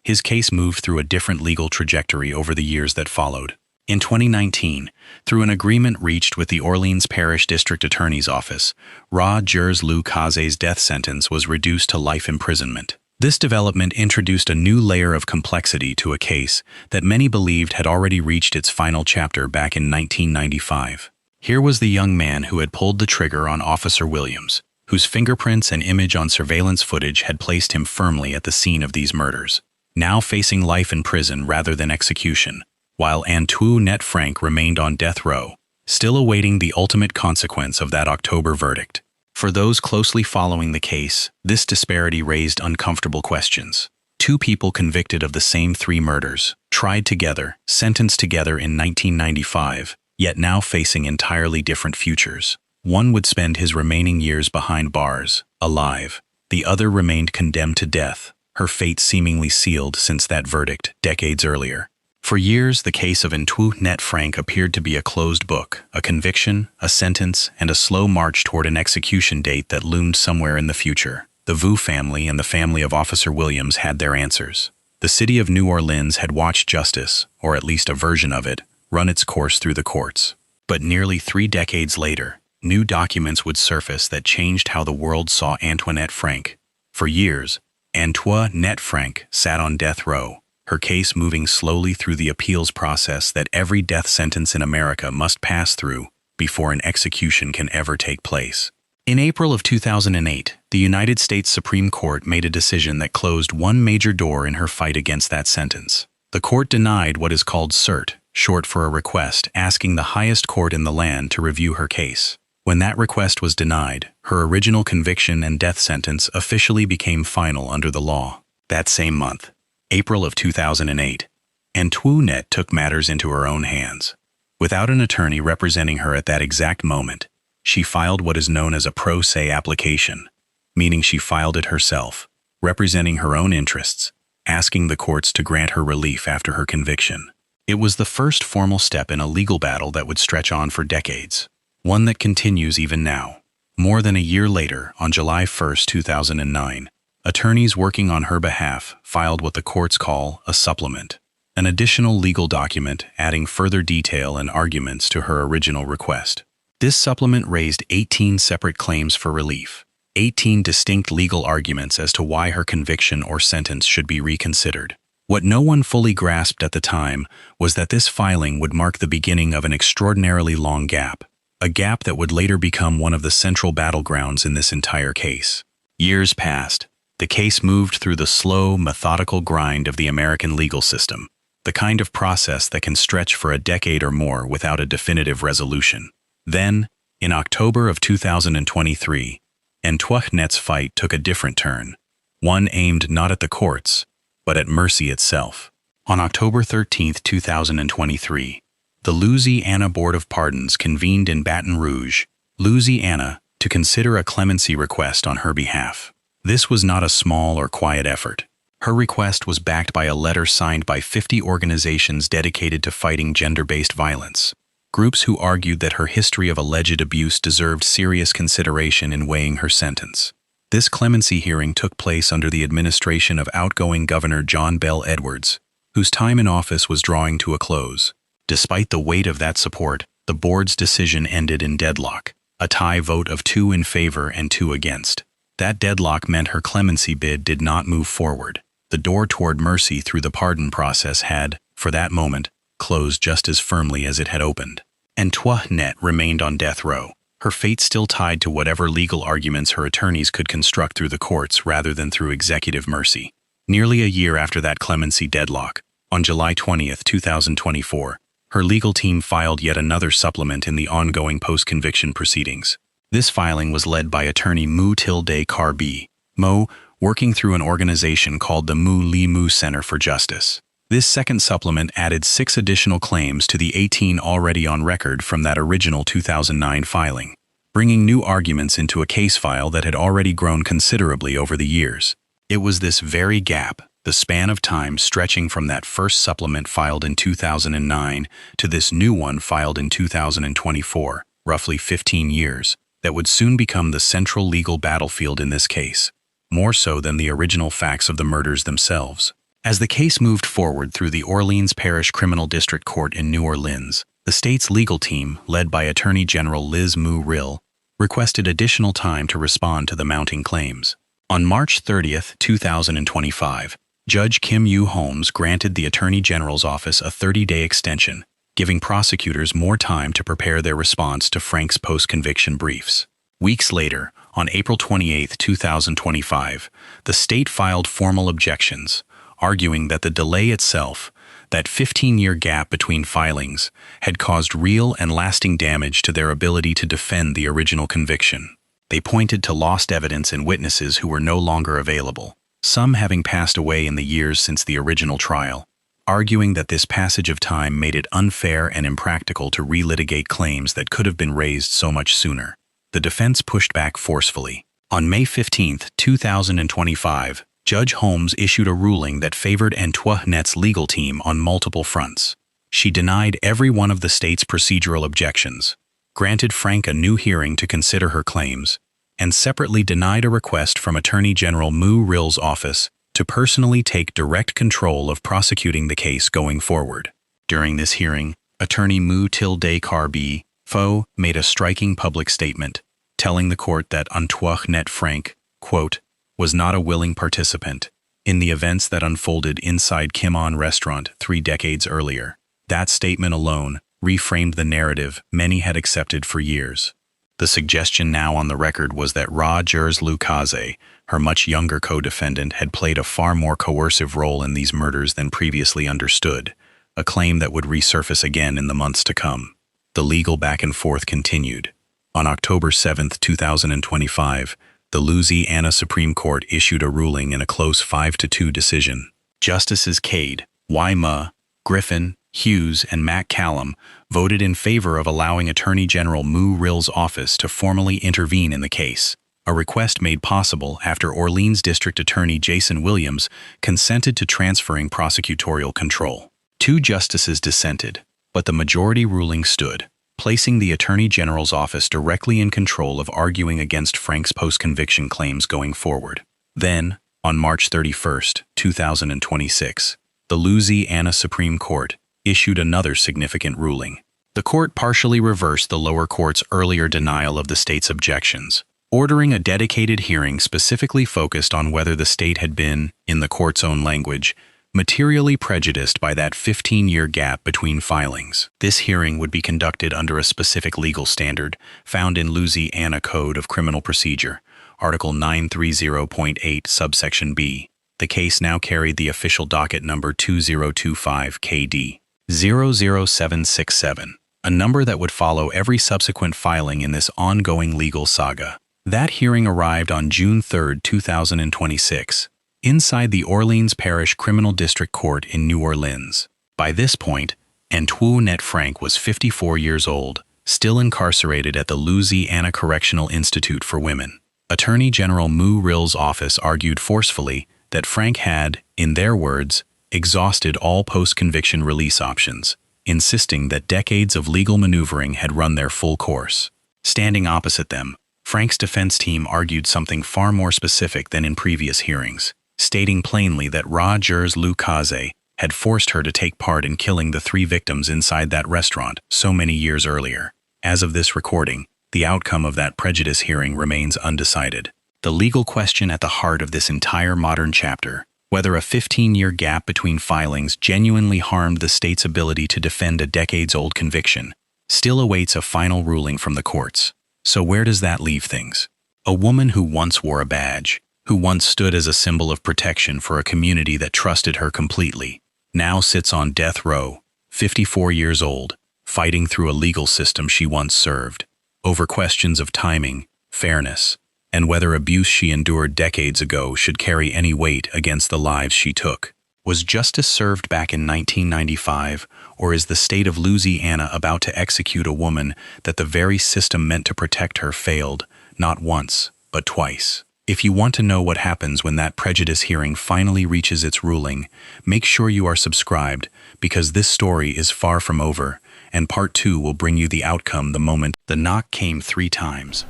his case moved through a different legal trajectory over the years that followed. In 2019, through an agreement reached with the Orleans Parish District Attorney's Office, Rogers Lucchese's death sentence was reduced to life imprisonment. This development introduced a new layer of complexity to a case that many believed had already reached its final chapter back in 1995. Here was the young man who had pulled the trigger on Officer Williams, whose fingerprints and image on surveillance footage had placed him firmly at the scene of these murders, now facing life in prison rather than execution, while Antoinette Frank remained on death row, still awaiting the ultimate consequence of that October verdict. For those closely following the case, this disparity raised uncomfortable questions. 2 people convicted of the same 3 murders, tried together, sentenced together in 1995, yet now facing entirely different futures. One would spend his remaining years behind bars, alive. The other remained condemned to death, her fate seemingly sealed since that verdict, decades earlier. For years, the case of Antoinette Frank appeared to be a closed book, a conviction, a sentence, and a slow march toward an execution date that loomed somewhere in the future. The Vu family and the family of Officer Williams had their answers. The city of New Orleans had watched justice, or at least a version of it, run its course through the courts. But nearly 3 decades later, new documents would surface that changed how the world saw Antoinette Frank. For years, Antoinette Frank sat on death row, her case moving slowly through the appeals process that every death sentence in America must pass through before an execution can ever take place. In April of 2008, the United States Supreme Court made a decision that closed one major door in her fight against that sentence. The court denied what is called cert, short for a request asking the highest court in the land to review her case. When that request was denied, her original conviction and death sentence officially became final under the law. That same month, April of 2008, Antoinette took matters into her own hands. Without an attorney representing her at that exact moment, she filed what is known as a pro se application, meaning she filed it herself, representing her own interests, asking the courts to grant her relief after her conviction. It was the first formal step in a legal battle that would stretch on for decades. one that continues even now. More than a year later, on July 1, 2009, attorneys working on her behalf filed what the courts call a supplement, an additional legal document adding further detail and arguments to her original request. This supplement raised 18 separate claims for relief, 18 distinct legal arguments as to why her conviction or sentence should be reconsidered. What no one fully grasped at the time was that this filing would mark the beginning of an extraordinarily long gap, a gap that would later become one of the central battlegrounds in this entire case. Years passed. The case moved through the slow, methodical grind of the American legal system, the kind of process that can stretch for a decade or more without a definitive resolution. Then, in October of 2023, Antoinette's fight took a different turn, one aimed not at the courts, but at mercy itself. On October 13, 2023, the Louisiana Board of Pardons convened in Baton Rouge, Louisiana, to consider a clemency request on her behalf. This was not a small or quiet effort. Her request was backed by a letter signed by 50 organizations dedicated to fighting gender-based violence, groups who argued that her history of alleged abuse deserved serious consideration in weighing her sentence. This clemency hearing took place under the administration of outgoing Governor John Bel Edwards, whose time in office was drawing to a close. Despite the weight of that support, the board's decision ended in deadlock, a tie vote of 2 in favor and 2 against. That deadlock meant her clemency bid did not move forward. The door toward mercy through the pardon process had, for that moment, closed just as firmly as it had opened. Antoinette remained on death row, her fate still tied to whatever legal arguments her attorneys could construct through the courts rather than through executive mercy. Nearly a year after that clemency deadlock, on July 20, 2024, her legal team filed yet another supplement in the ongoing post-conviction proceedings. This filing was led by attorney Mu-Tilde Carby, Mo, working through an organization called the Mu Center for Justice. This second supplement added 6 additional claims to the 18 already on record from that original 2009 filing, bringing new arguments into a case file that had already grown considerably over the years. It was this very gap, the span of time stretching from that first supplement filed in 2009 to this new one filed in 2024, roughly 15 years, that would soon become the central legal battlefield in this case, more so than the original facts of the murders themselves. As the case moved forward through the Orleans Parish Criminal District Court in New Orleans, the state's legal team, led by Attorney General Liz Mu-Rill, requested additional time to respond to the mounting claims. On March 30, 2025, Judge Kim Yu Holmes granted the Attorney General's office a 30-day extension, giving prosecutors more time to prepare their response to Frank's post-conviction briefs. Weeks later, on April 28, 2025, the state filed formal objections, arguing that the delay itself, that 15-year gap between filings, had caused real and lasting damage to their ability to defend the original conviction. They pointed to lost evidence and witnesses who were no longer available, some having passed away in the years since the original trial, arguing that this passage of time made it unfair and impractical to relitigate claims that could have been raised so much sooner. The defense pushed back forcefully. On May 15, 2025, Judge Holmes issued a ruling that favored Antoinette's legal team on multiple fronts. She denied every one of the state's procedural objections, granted Frank a new hearing to consider her claims, and separately denied a request from Attorney General Mu-Rill's office to personally take direct control of prosecuting the case going forward. During this hearing, Attorney Mu-Tilde Carby, Fo, made a striking public statement, telling the court that Antoinette Frank, quote, was not a willing participant in the events that unfolded inside Kim On restaurant 3 decades earlier. That statement alone reframed the narrative many had accepted for years. The suggestion now on the record was that Rogers Lucase, her much younger co-defendant, had played a far more coercive role in these murders than previously understood, a claim that would resurface again in the months to come. The legal back and forth continued. On October 7, 2025, the Louisiana Supreme Court issued a ruling in a close 5-2 decision. Justices Cade, Wyma, Griffin, Hughes, and Matt Callum voted in favor of allowing Attorney General Mu-Rill's office to formally intervene in the case, a request made possible after Orleans District Attorney Jason Williams consented to transferring prosecutorial control. 2 justices dissented, but the majority ruling stood, placing the Attorney General's office directly in control of arguing against Frank's post-conviction claims going forward. Then, on March 31, 2026, the Louisiana Supreme Court issued another significant ruling. The court partially reversed the lower court's earlier denial of the state's objections, ordering a dedicated hearing specifically focused on whether the state had been, in the court's own language, materially prejudiced by that 15-year gap between filings. This hearing would be conducted under a specific legal standard found in Louisiana Code of Criminal Procedure, Article 930.8, subsection B. The case now carried the official docket number 2025 KD 00767, a number that would follow every subsequent filing in this ongoing legal saga. That hearing arrived on June 3, 2026, inside the Orleans Parish Criminal District Court in New Orleans. By this point, Antoinette Frank was 54 years old, still incarcerated at the Louisiana Correctional Institute for Women. Attorney General Moo Rill's office argued forcefully that Frank had, in their words, exhausted all post-conviction release options, insisting that decades of legal maneuvering had run their full course. Standing opposite them, Frank's defense team argued something far more specific than in previous hearings, stating plainly that Rogers Lucase had forced her to take part in killing the 3 victims inside that restaurant so many years earlier. As of this recording, the outcome of that prejudice hearing remains undecided. The legal question at the heart of this entire modern chapter, whether a 15-year gap between filings genuinely harmed the state's ability to defend a decades-old conviction, still awaits a final ruling from the courts. So where does that leave things? A woman who once wore a badge, who once stood as a symbol of protection for a community that trusted her completely, now sits on death row, 54 years old, fighting through a legal system she once served, over questions of timing, fairness, and whether abuse she endured decades ago should carry any weight against the lives she took. Was justice served back in 1995, or is the state of Louisiana about to execute a woman that the very system meant to protect her failed, not once, but twice? If you want to know what happens when that prejudice hearing finally reaches its ruling, make sure you are subscribed, because this story is far from over, and part 2 will bring you the outcome the moment the knock came 3 times.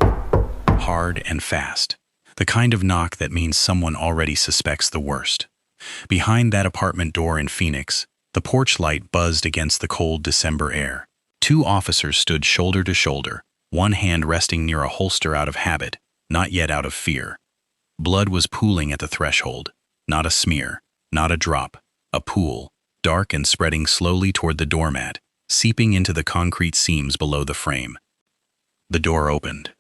Hard and fast. The kind of knock that means someone already suspects the worst. Behind that apartment door in Phoenix, the porch light buzzed against the cold December air. 2 officers stood shoulder to shoulder, one hand resting near a holster out of habit, not yet out of fear. Blood was pooling at the threshold. Not a smear, not a drop, a pool, dark and spreading slowly toward the doormat, seeping into the concrete seams below the frame. The door opened.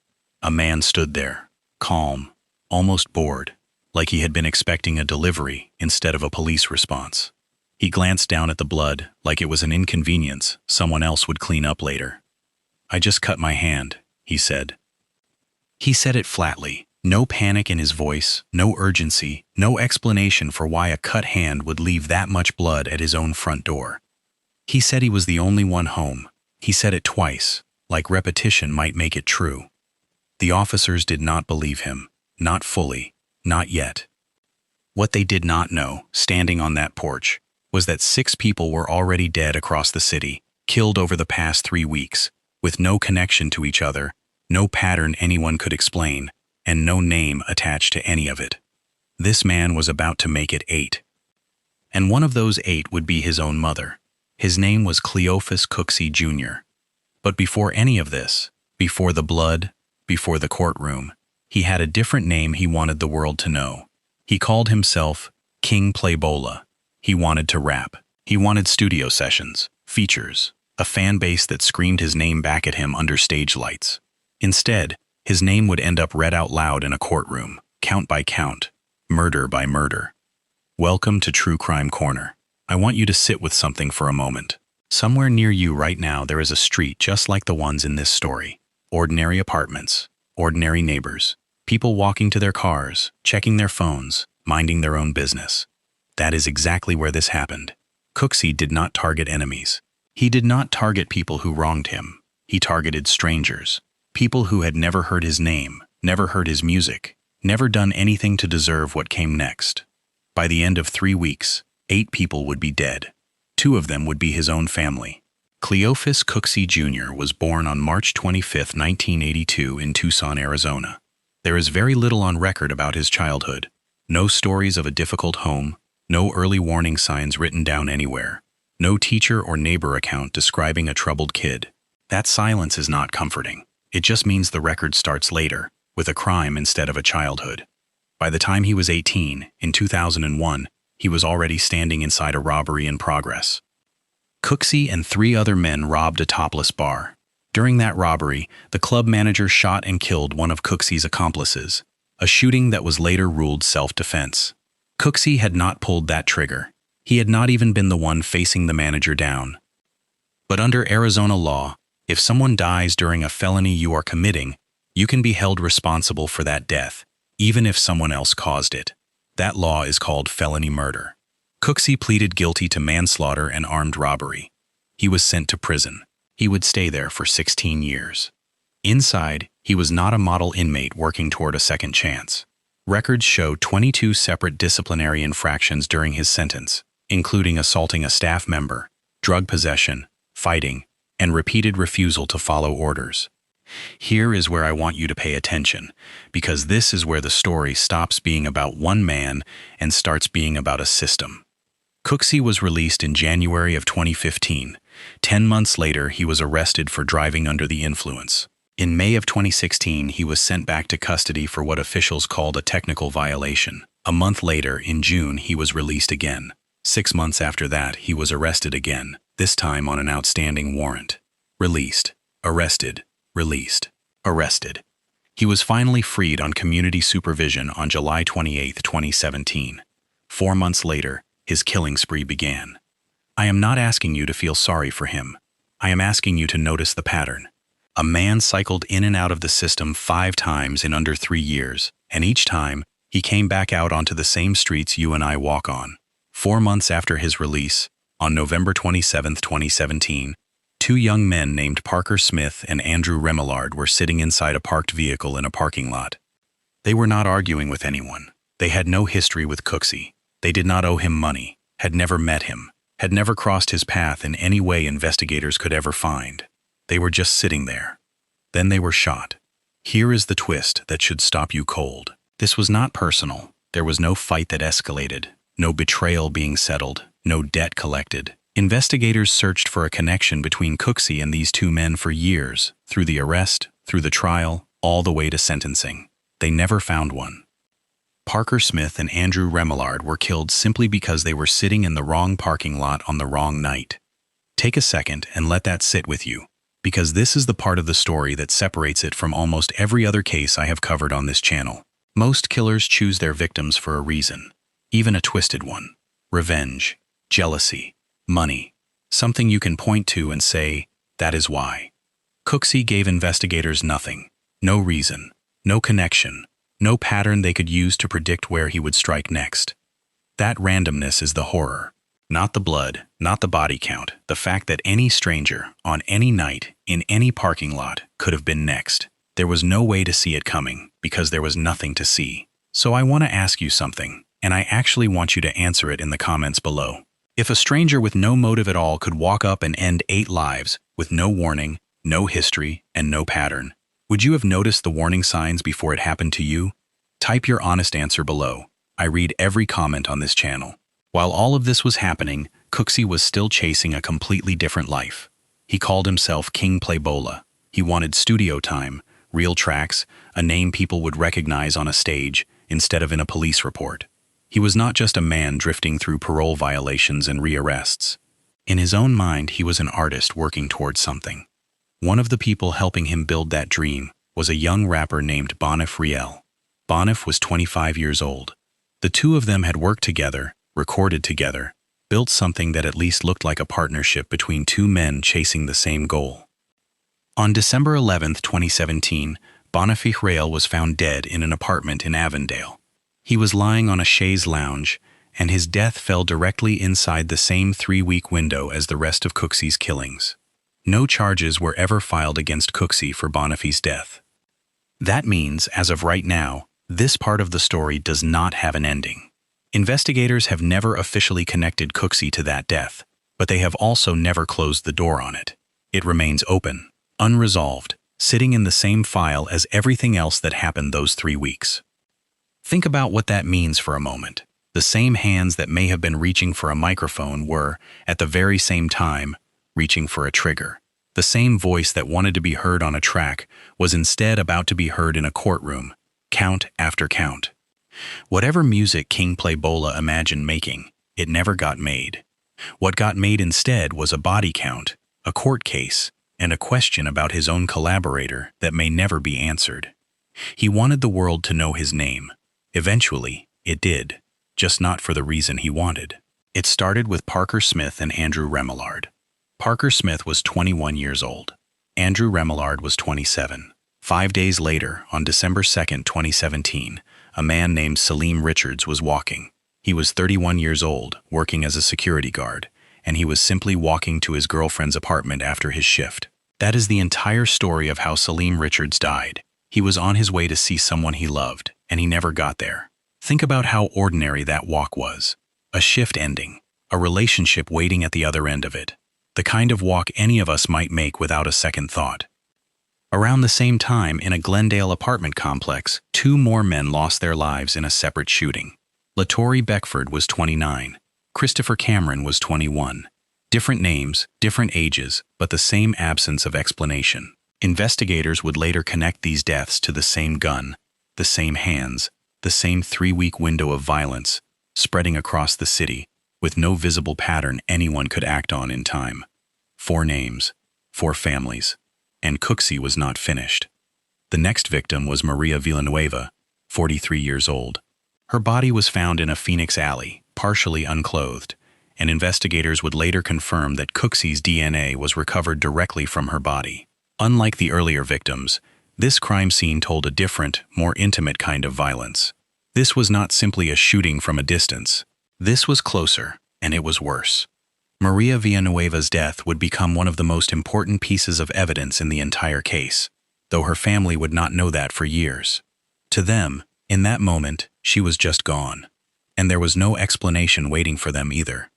A man stood there, calm, almost bored, like he had been expecting a delivery instead of a police response. He glanced down at the blood like it was an inconvenience someone else would clean up later. "I just cut my hand," he said. He said it flatly, no panic in his voice, no urgency, no explanation for why a cut hand would leave that much blood at his own front door. He said he was the only one home. He said it twice, like repetition might make it true. The officers did not believe him, not fully. Not yet. What they did not know, standing on that porch, was that 6 people were already dead across the city, killed over the past 3 weeks, with no connection to each other, no pattern anyone could explain, and no name attached to any of it. This man was about to make it 8. And one of those 8 would be his own mother. His name was Cleophas Cooksey Jr. But before any of this, before the blood, before the courtroom, he had a different name he wanted the world to know. He called himself King Playbola. He wanted to rap. He wanted studio sessions, features, a fan base that screamed his name back at him under stage lights. Instead, his name would end up read out loud in a courtroom, count by count, murder by murder. Welcome to True Crime Corner. I want you to sit with something for a moment. Somewhere near you right now there is a street just like the ones in this story. Ordinary apartments, ordinary neighbors. People walking to their cars, checking their phones, minding their own business. That is exactly where this happened. Cooksey did not target enemies. He did not target people who wronged him. He targeted strangers, people who had never heard his name, never heard his music, never done anything to deserve what came next. By the end of 3 weeks, 8 people would be dead. 2 of them would be his own family. Cleophas Cooksey Jr. was born on March 25, 1982 in Tucson, Arizona. There is very little on record about his childhood. No stories of a difficult home, no early warning signs written down anywhere, no teacher or neighbor account describing a troubled kid. That silence is not comforting. It just means the record starts later, with a crime instead of a childhood. By the time he was 18, in 2001, he was already standing inside a robbery in progress. Cooksey and 3 other men robbed a topless bar. During that robbery, the club manager shot and killed one of Cooksey's accomplices, a shooting that was later ruled self-defense. Cooksey had not pulled that trigger. He had not even been the one facing the manager down. But under Arizona law, if someone dies during a felony you are committing, you can be held responsible for that death, even if someone else caused it. That law is called felony murder. Cooksey pleaded guilty to manslaughter and armed robbery. He was sent to prison. He would stay there for 16 years. Inside, he was not a model inmate working toward a second chance. Records show 22 separate disciplinary infractions during his sentence, including assaulting a staff member, drug possession, fighting, and repeated refusal to follow orders. Here is where I want you to pay attention, because this is where the story stops being about one man and starts being about a system. Cooksey was released in January of 2015. 10 months later, he was arrested for driving under the influence. In May of 2016, he was sent back to custody for what officials called a technical violation. A month later, in June, he was released again. 6 months after that, he was arrested again, this time on an outstanding warrant. Released, arrested, released, arrested. He was finally freed on community supervision on July 28, 2017. 4 months later, his killing spree began. I am not asking you to feel sorry for him. I am asking you to notice the pattern. A man cycled in and out of the system 5 times in under 3 years, and each time, he came back out onto the same streets you and I walk on. 4 months after his release, on November 27, 2017, 2 young men named Parker Smith and Andrew Remillard were sitting inside a parked vehicle in a parking lot. They were not arguing with anyone. They had no history with Cooksey. They did not owe him money, had never met him, had never crossed his path in any way investigators could ever find. They were just sitting there. Then they were shot. Here is the twist that should stop you cold. This was not personal. There was no fight that escalated, no betrayal being settled, no debt collected. Investigators searched for a connection between Cooksey and these 2 men for years, through the arrest, through the trial, all the way to sentencing. They never found one. Parker Smith and Andrew Remillard were killed simply because they were sitting in the wrong parking lot on the wrong night. Take a second and let that sit with you, because this is the part of the story that separates it from almost every other case I have covered on this channel. Most killers choose their victims for a reason, even a twisted one. Revenge, jealousy, money, something you can point to and say, that is why. Cooksey gave investigators nothing, no reason, no connection, no pattern they could use to predict where he would strike next. That randomness is the horror. Not the blood, not the body count, the fact that any stranger, on any night, in any parking lot, could have been next. There was no way to see it coming, because there was nothing to see. So I want to ask you something, and I actually want you to answer it in the comments below. If a stranger with no motive at all could walk up and end 8 lives, with no warning, no history, and no pattern, would you have noticed the warning signs before it happened to you? Type your honest answer below. I read every comment on this channel. While all of this was happening, Cooksey was still chasing a completely different life. He called himself King Playbola. He wanted studio time, real tracks, a name people would recognize on a stage instead of in a police report. He was not just a man drifting through parole violations and rearrests. In his own mind, he was an artist working towards something. One of the people helping him build that dream was a young rapper named Bonif Riel. Bonif was 25 years old. The 2 of them had worked together, recorded together, built something that at least looked like a partnership between 2 men chasing the same goal. On December 11, 2017, Bonif Riel was found dead in an apartment in Avondale. He was lying on a chaise lounge, and his death fell directly inside the same 3-week window as the rest of Cooksey's killings. No charges were ever filed against Cooksey for Bonif's death. That means, as of right now, this part of the story does not have an ending. Investigators have never officially connected Cooksey to that death, but they have also never closed the door on it. It remains open, unresolved, sitting in the same file as everything else that happened those 3 weeks. Think about what that means for a moment. The same hands that may have been reaching for a microphone were, at the very same time, reaching for a trigger. The same voice that wanted to be heard on a track was instead about to be heard in a courtroom, count after count. Whatever music King Playbola imagined making, it never got made. What got made instead was a body count, a court case, and a question about his own collaborator that may never be answered. He wanted the world to know his name. Eventually, it did, just not for the reason he wanted. It started with Parker Smith and Andrew Remillard. Parker Smith was 21 years old. Andrew Remillard was 27. 5 days later, on December 2, 2017, a man named Salim Richards was walking. He was 31 years old, working as a security guard, and he was simply walking to his girlfriend's apartment after his shift. That is the entire story of how Salim Richards died. He was on his way to see someone he loved, and he never got there. Think about how ordinary that walk was. A shift ending, a relationship waiting at the other end of it. The kind of walk any of us might make without a second thought. Around the same time, in a Glendale apartment complex, 2 more men lost their lives in a separate shooting. LaTory Beckford was 29. Christopher Cameron was 21. Different names, different ages, but the same absence of explanation. Investigators would later connect these deaths to the same gun, the same hands, the same 3-week window of violence, spreading across the city, with no visible pattern anyone could act on in time. 4 names, 4 families, and Cooksey was not finished. The next victim was Maria Villanueva, 43 years old. Her body was found in a Phoenix alley, partially unclothed, and investigators would later confirm that Cooksey's DNA was recovered directly from her body. Unlike the earlier victims, this crime scene told a different, more intimate kind of violence. This was not simply a shooting from a distance. This was closer, and it was worse. Maria Villanueva's death would become one of the most important pieces of evidence in the entire case, though her family would not know that for years. To them, in that moment, she was just gone, and there was no explanation waiting for them either.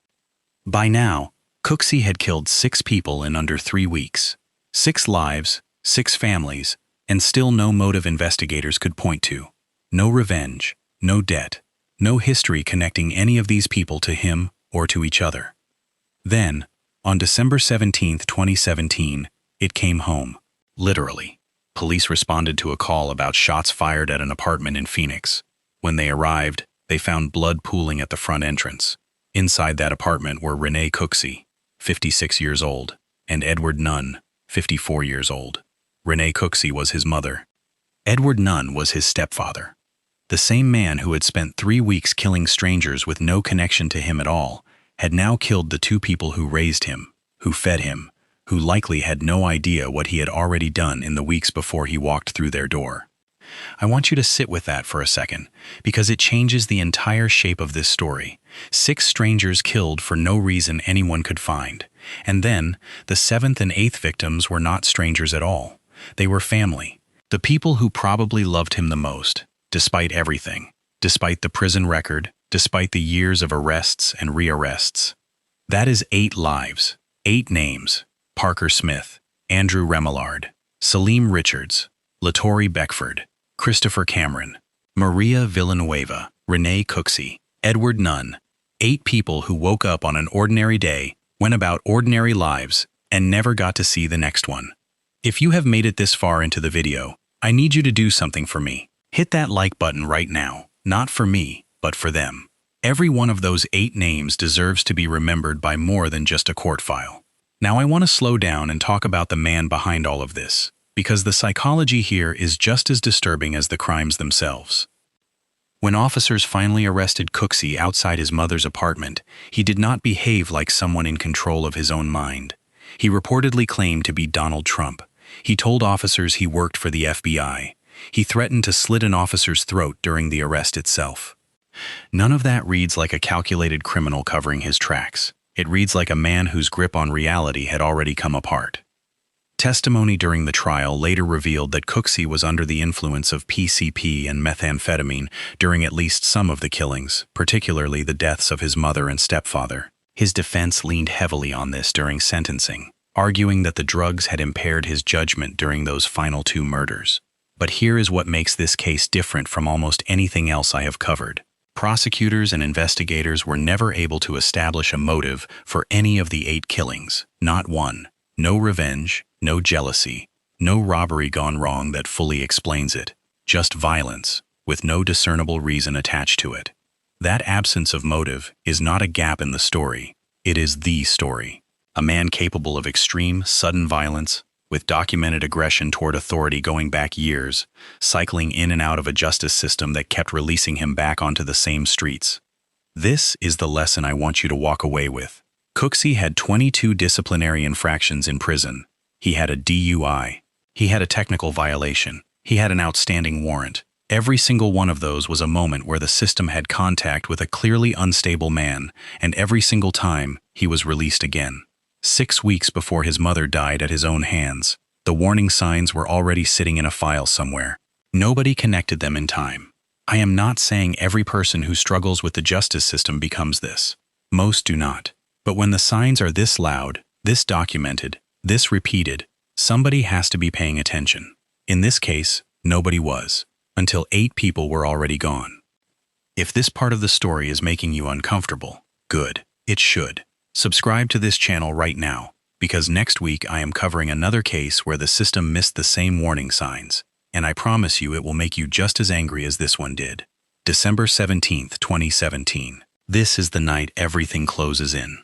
By now, Cooksey had killed 6 people in under 3 weeks. 6 lives, 6 families, and still no motive investigators could point to. No revenge, no debt, no history connecting any of these people to him or to each other. Then, on December 17, 2017, it came home. Literally. Police responded to a call about shots fired at an apartment in Phoenix. When they arrived, they found blood pooling at the front entrance. Inside that apartment were Renee Cooksey, 56 years old, and Edward Nunn, 54 years old. Renee Cooksey was his mother. Edward Nunn was his stepfather. The same man who had spent 3 weeks killing strangers with no connection to him at all had now killed the 2 people who raised him, who fed him, who likely had no idea what he had already done in the weeks before he walked through their door. I want you to sit with that for a second, because it changes the entire shape of this story. 6 strangers killed for no reason anyone could find. And then, the 7th and 8th victims were not strangers at all. They were family. The people who probably loved him the most, despite everything, despite the prison record, despite the years of arrests and rearrests. That is 8 lives, 8 names: Parker Smith, Andrew Remillard, Salim Richards, LaTory Beckford, Christopher Cameron, Maria Villanueva, Renee Cooksey, Edward Nunn. 8 people who woke up on an ordinary day, went about ordinary lives, and never got to see the next one. If you have made it this far into the video, I need you to do something for me. Hit that like button right now, not for me, but for them. Every one of those 8 names deserves to be remembered by more than just a court file. Now I want to slow down and talk about the man behind all of this, because the psychology here is just as disturbing as the crimes themselves. When officers finally arrested Cooksey outside his mother's apartment, he did not behave like someone in control of his own mind. He reportedly claimed to be Donald Trump. He told officers he worked for the FBI. He threatened to slit an officer's throat during the arrest itself. None of that reads like a calculated criminal covering his tracks. It reads like a man whose grip on reality had already come apart. Testimony during the trial later revealed that Cooksey was under the influence of PCP and methamphetamine during at least some of the killings, particularly the deaths of his mother and stepfather. His defense leaned heavily on this during sentencing, arguing that the drugs had impaired his judgment during those final 2 murders. But here is what makes this case different from almost anything else I have covered. Prosecutors and investigators were never able to establish a motive for any of the 8 killings, not one. No revenge, no jealousy, no robbery gone wrong that fully explains it. Just violence, with no discernible reason attached to it. That absence of motive is not a gap in the story, it is the story. A man capable of extreme, sudden violence, with documented aggression toward authority going back years, cycling in and out of a justice system that kept releasing him back onto the same streets. This is the lesson I want you to walk away with. Cooksey had 22 disciplinary infractions in prison. He had a DUI. He had a technical violation. He had an outstanding warrant. Every single one of those was a moment where the system had contact with a clearly unstable man, and every single time, he was released again. 6 weeks before his mother died at his own hands, the warning signs were already sitting in a file somewhere. Nobody connected them in time. I am not saying every person who struggles with the justice system becomes this. Most do not. But when the signs are this loud, this documented, this repeated, somebody has to be paying attention. In this case, nobody was, until 8 people were already gone. If this part of the story is making you uncomfortable, good, it should. Subscribe to this channel right now, because next week I am covering another case where the system missed the same warning signs, and I promise you it will make you just as angry as this one did. December 17th, 2017. This is the night everything closes in.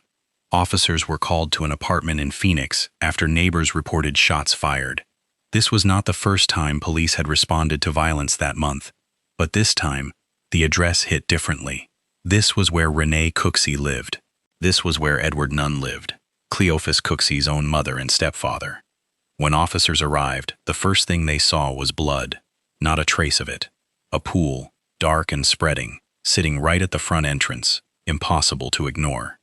Officers were called to an apartment in Phoenix after neighbors reported shots fired. This was not the first time police had responded to violence that month, but this time, the address hit differently. This was where Renee Cooksey lived. This was where Edward Nunn lived, Cleophas Cooksey's own mother and stepfather. When officers arrived, the first thing they saw was blood, not a trace of it. A pool, dark and spreading, sitting right at the front entrance, impossible to ignore.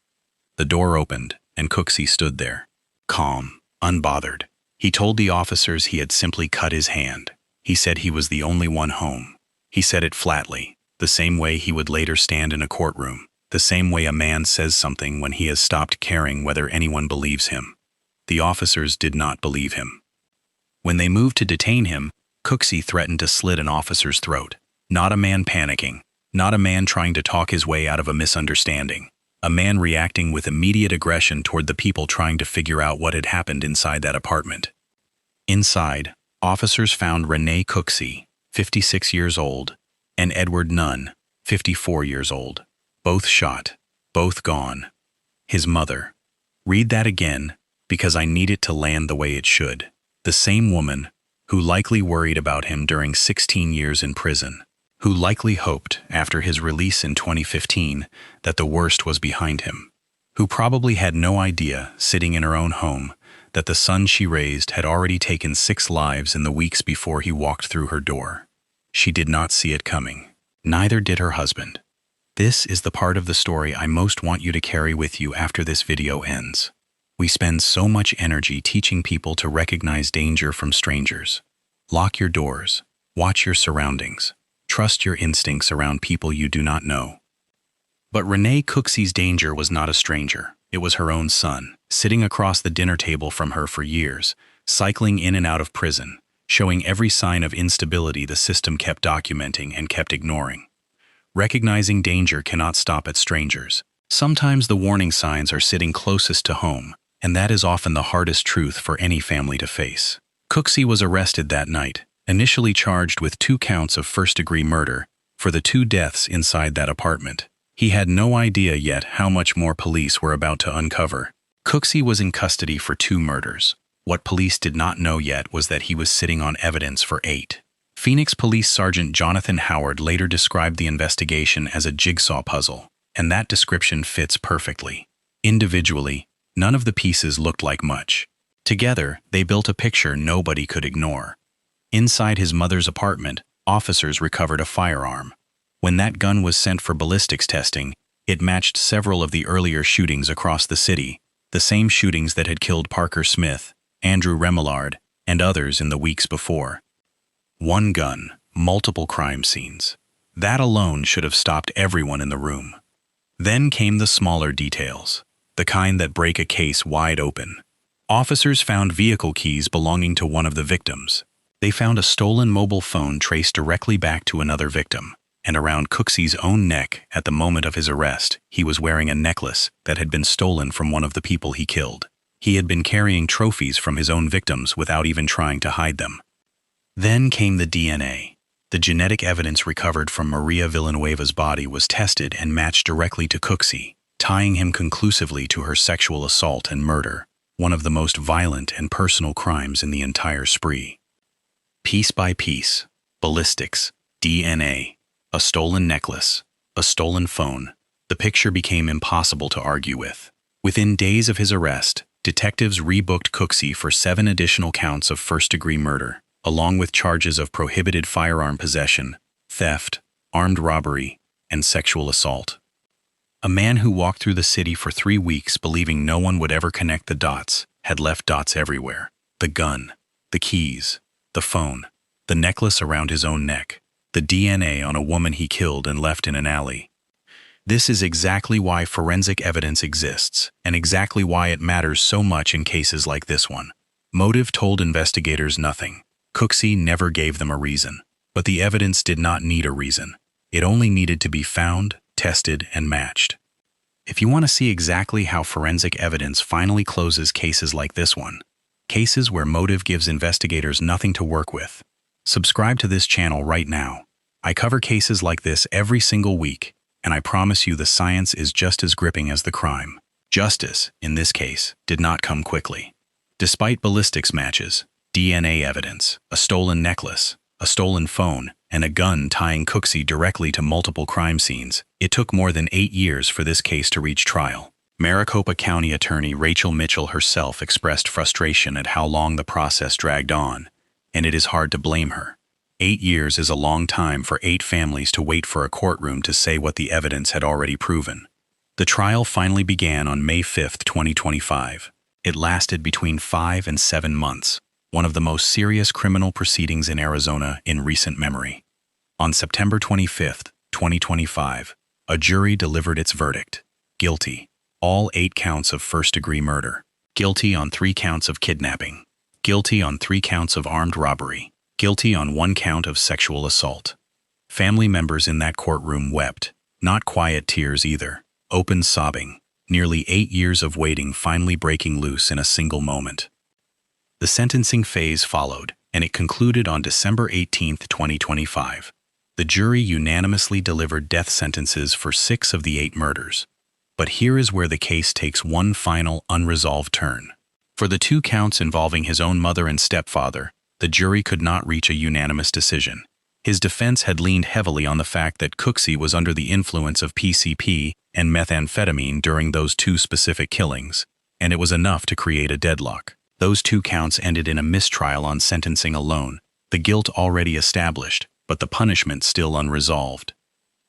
The door opened, and Cooksey stood there, calm, unbothered. He told the officers he had simply cut his hand. He said he was the only one home. He said it flatly, the same way he would later stand in a courtroom, the same way a man says something when he has stopped caring whether anyone believes him. The officers did not believe him. When they moved to detain him, Cooksey threatened to slit an officer's throat. Not a man panicking, not a man trying to talk his way out of a misunderstanding. A man reacting with immediate aggression toward the people trying to figure out what had happened inside that apartment. Inside, officers found Renee Cooksey, 56 years old, and Edward Nunn, 54 years old. Both shot, both gone. His mother. Read that again, because I need it to land the way it should. The same woman who likely worried about him during 16 years in prison, who likely hoped, after his release in 2015, that the worst was behind him, who probably had no idea, sitting in her own home, that the son she raised had already taken 6 lives in the weeks before he walked through her door. She did not see it coming. Neither did her husband. This is the part of the story I most want you to carry with you after this video ends. We spend so much energy teaching people to recognize danger from strangers. Lock your doors. Watch your surroundings. Trust your instincts around people you do not know. But Renee Cooksey's danger was not a stranger. It was her own son, sitting across the dinner table from her for years, cycling in and out of prison, showing every sign of instability the system kept documenting and kept ignoring. Recognizing danger cannot stop at strangers. Sometimes the warning signs are sitting closest to home, and that is often the hardest truth for any family to face. Cooksey was arrested that night, initially charged with 2 counts of first-degree murder for the 2 deaths inside that apartment. He had no idea yet how much more police were about to uncover. Cooksey was in custody for 2 murders. What police did not know yet was that he was sitting on evidence for 8. Phoenix Police Sergeant Jonathan Howard later described the investigation as a jigsaw puzzle, and that description fits perfectly. Individually, none of the pieces looked like much. Together, they built a picture nobody could ignore. Inside his mother's apartment, officers recovered a firearm. When that gun was sent for ballistics testing, it matched several of the earlier shootings across the city, the same shootings that had killed Parker Smith, Andrew Remillard, and others in the weeks before. 1 gun, multiple crime scenes. That alone should have stopped everyone in the room. Then came the smaller details. the kind that break a case wide open. Officers found vehicle keys belonging to one of the victims. They found a stolen mobile phone traced directly back to another victim, and around Cooksey's own neck at the moment of his arrest, he was wearing a necklace that had been stolen from one of the people he killed. He had been carrying trophies from his own victims without even trying to hide them. Then came the DNA. The genetic evidence recovered from Maria Villanueva's body was tested and matched directly to Cooksey, tying him conclusively to her sexual assault and murder, one of the most violent and personal crimes in the entire spree. Piece by piece, ballistics, DNA, a stolen necklace, a stolen phone, the picture became impossible to argue with. Within days of his arrest, detectives rebooked Cooksey for 7 additional counts of first-degree murder, along with charges of prohibited firearm possession, theft, armed robbery, and sexual assault. A man who walked through the city for 3 weeks believing no one would ever connect the dots had left dots everywhere. The gun, the keys, the phone, the necklace around his own neck, the DNA on a woman he killed and left in an alley. This is exactly why forensic evidence exists, and exactly why it matters so much in cases like this one. Motive told investigators nothing. Cooksey never gave them a reason. But the evidence did not need a reason. It only needed to be found, tested, and matched. If you want to see exactly how forensic evidence finally closes cases like this one, cases where motive gives investigators nothing to work with, subscribe to this channel right now. I cover cases like this every single week, and I promise you the science is just as gripping as the crime. Justice, in this case, did not come quickly. Despite ballistics matches, DNA evidence, a stolen necklace, a stolen phone, and a gun tying Cooksey directly to multiple crime scenes, it took more than 8 years for this case to reach trial. Maricopa County Attorney Rachel Mitchell herself expressed frustration at how long the process dragged on, and it is hard to blame her. 8 years is a long time for 8 families to wait for a courtroom to say what the evidence had already proven. The trial finally began on May 5, 2025. It lasted between 5 and 7 months, one of the most serious criminal proceedings in Arizona in recent memory. On September 25, 2025, a jury delivered its verdict: guilty, all 8 counts of first-degree murder, guilty on 3 counts of kidnapping, guilty on 3 counts of armed robbery, guilty on 1 count of sexual assault. Family members in that courtroom wept, not quiet tears either, open sobbing, nearly 8 years of waiting finally breaking loose in a single moment. The sentencing phase followed, and it concluded on December 18, 2025. The jury unanimously delivered death sentences for 6 of the 8 murders. But here is where the case takes one final, unresolved turn. For the 2 counts involving his own mother and stepfather, the jury could not reach a unanimous decision. His defense had leaned heavily on the fact that Cooksey was under the influence of PCP and methamphetamine during those 2 specific killings, and it was enough to create a deadlock. Those 2 counts ended in a mistrial on sentencing alone, the guilt already established, but the punishment still unresolved.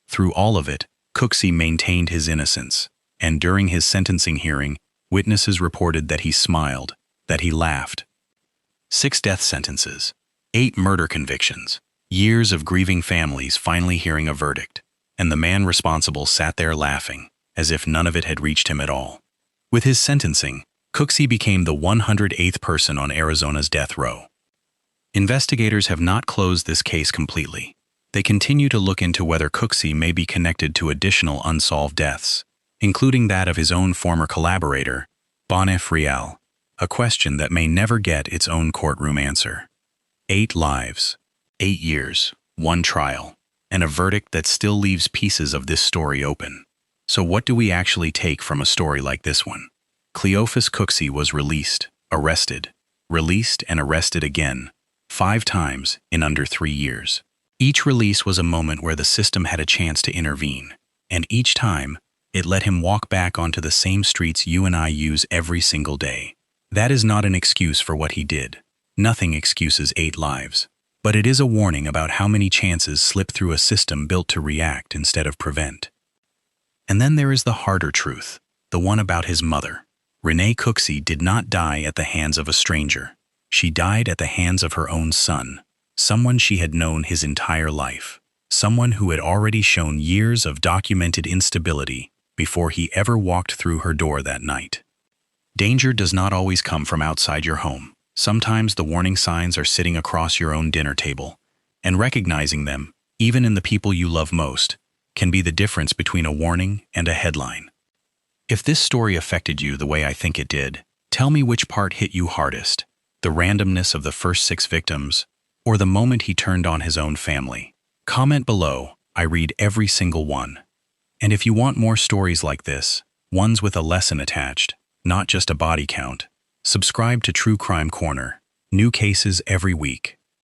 Through all of it, Cooksey maintained his innocence, and during his sentencing hearing, witnesses reported that he smiled, that he laughed. 6 death sentences, 8 murder convictions, years of grieving families finally hearing a verdict, and the man responsible sat there laughing, as if none of it had reached him at all. With his sentencing, Cooksey became the 108th person on Arizona's death row. Investigators have not closed this case completely. They continue to look into whether Cooksey may be connected to additional unsolved deaths, including that of his own former collaborator, Bonif Rial, a question that may never get its own courtroom answer. 8 lives, 8 years, 1 trial, and a verdict that still leaves pieces of this story open. So what do we actually take from a story like this one? Cleophas Cooksey was released, arrested, released and arrested again, 5 times in under 3 years. Each release was a moment where the system had a chance to intervene, and each time, it let him walk back onto the same streets you and I use every single day. That is not an excuse for what he did. Nothing excuses 8 lives. But it is a warning about how many chances slip through a system built to react instead of prevent. And then there is the harder truth, the one about his mother. Renee Cooksey did not die at the hands of a stranger. She died at the hands of her own son, someone she had known his entire life, someone who had already shown years of documented instability before he ever walked through her door that night. Danger does not always come from outside your home. Sometimes the warning signs are sitting across your own dinner table, and recognizing them, even in the people you love most, can be the difference between a warning and a headline. If this story affected you the way I think it did, tell me which part hit you hardest, the randomness of the first 6 victims, or the moment he turned on his own family. Comment below. I read every single one. And if you want more stories like this, ones with a lesson attached, not just a body count, subscribe to True Crime Corner. New cases every week.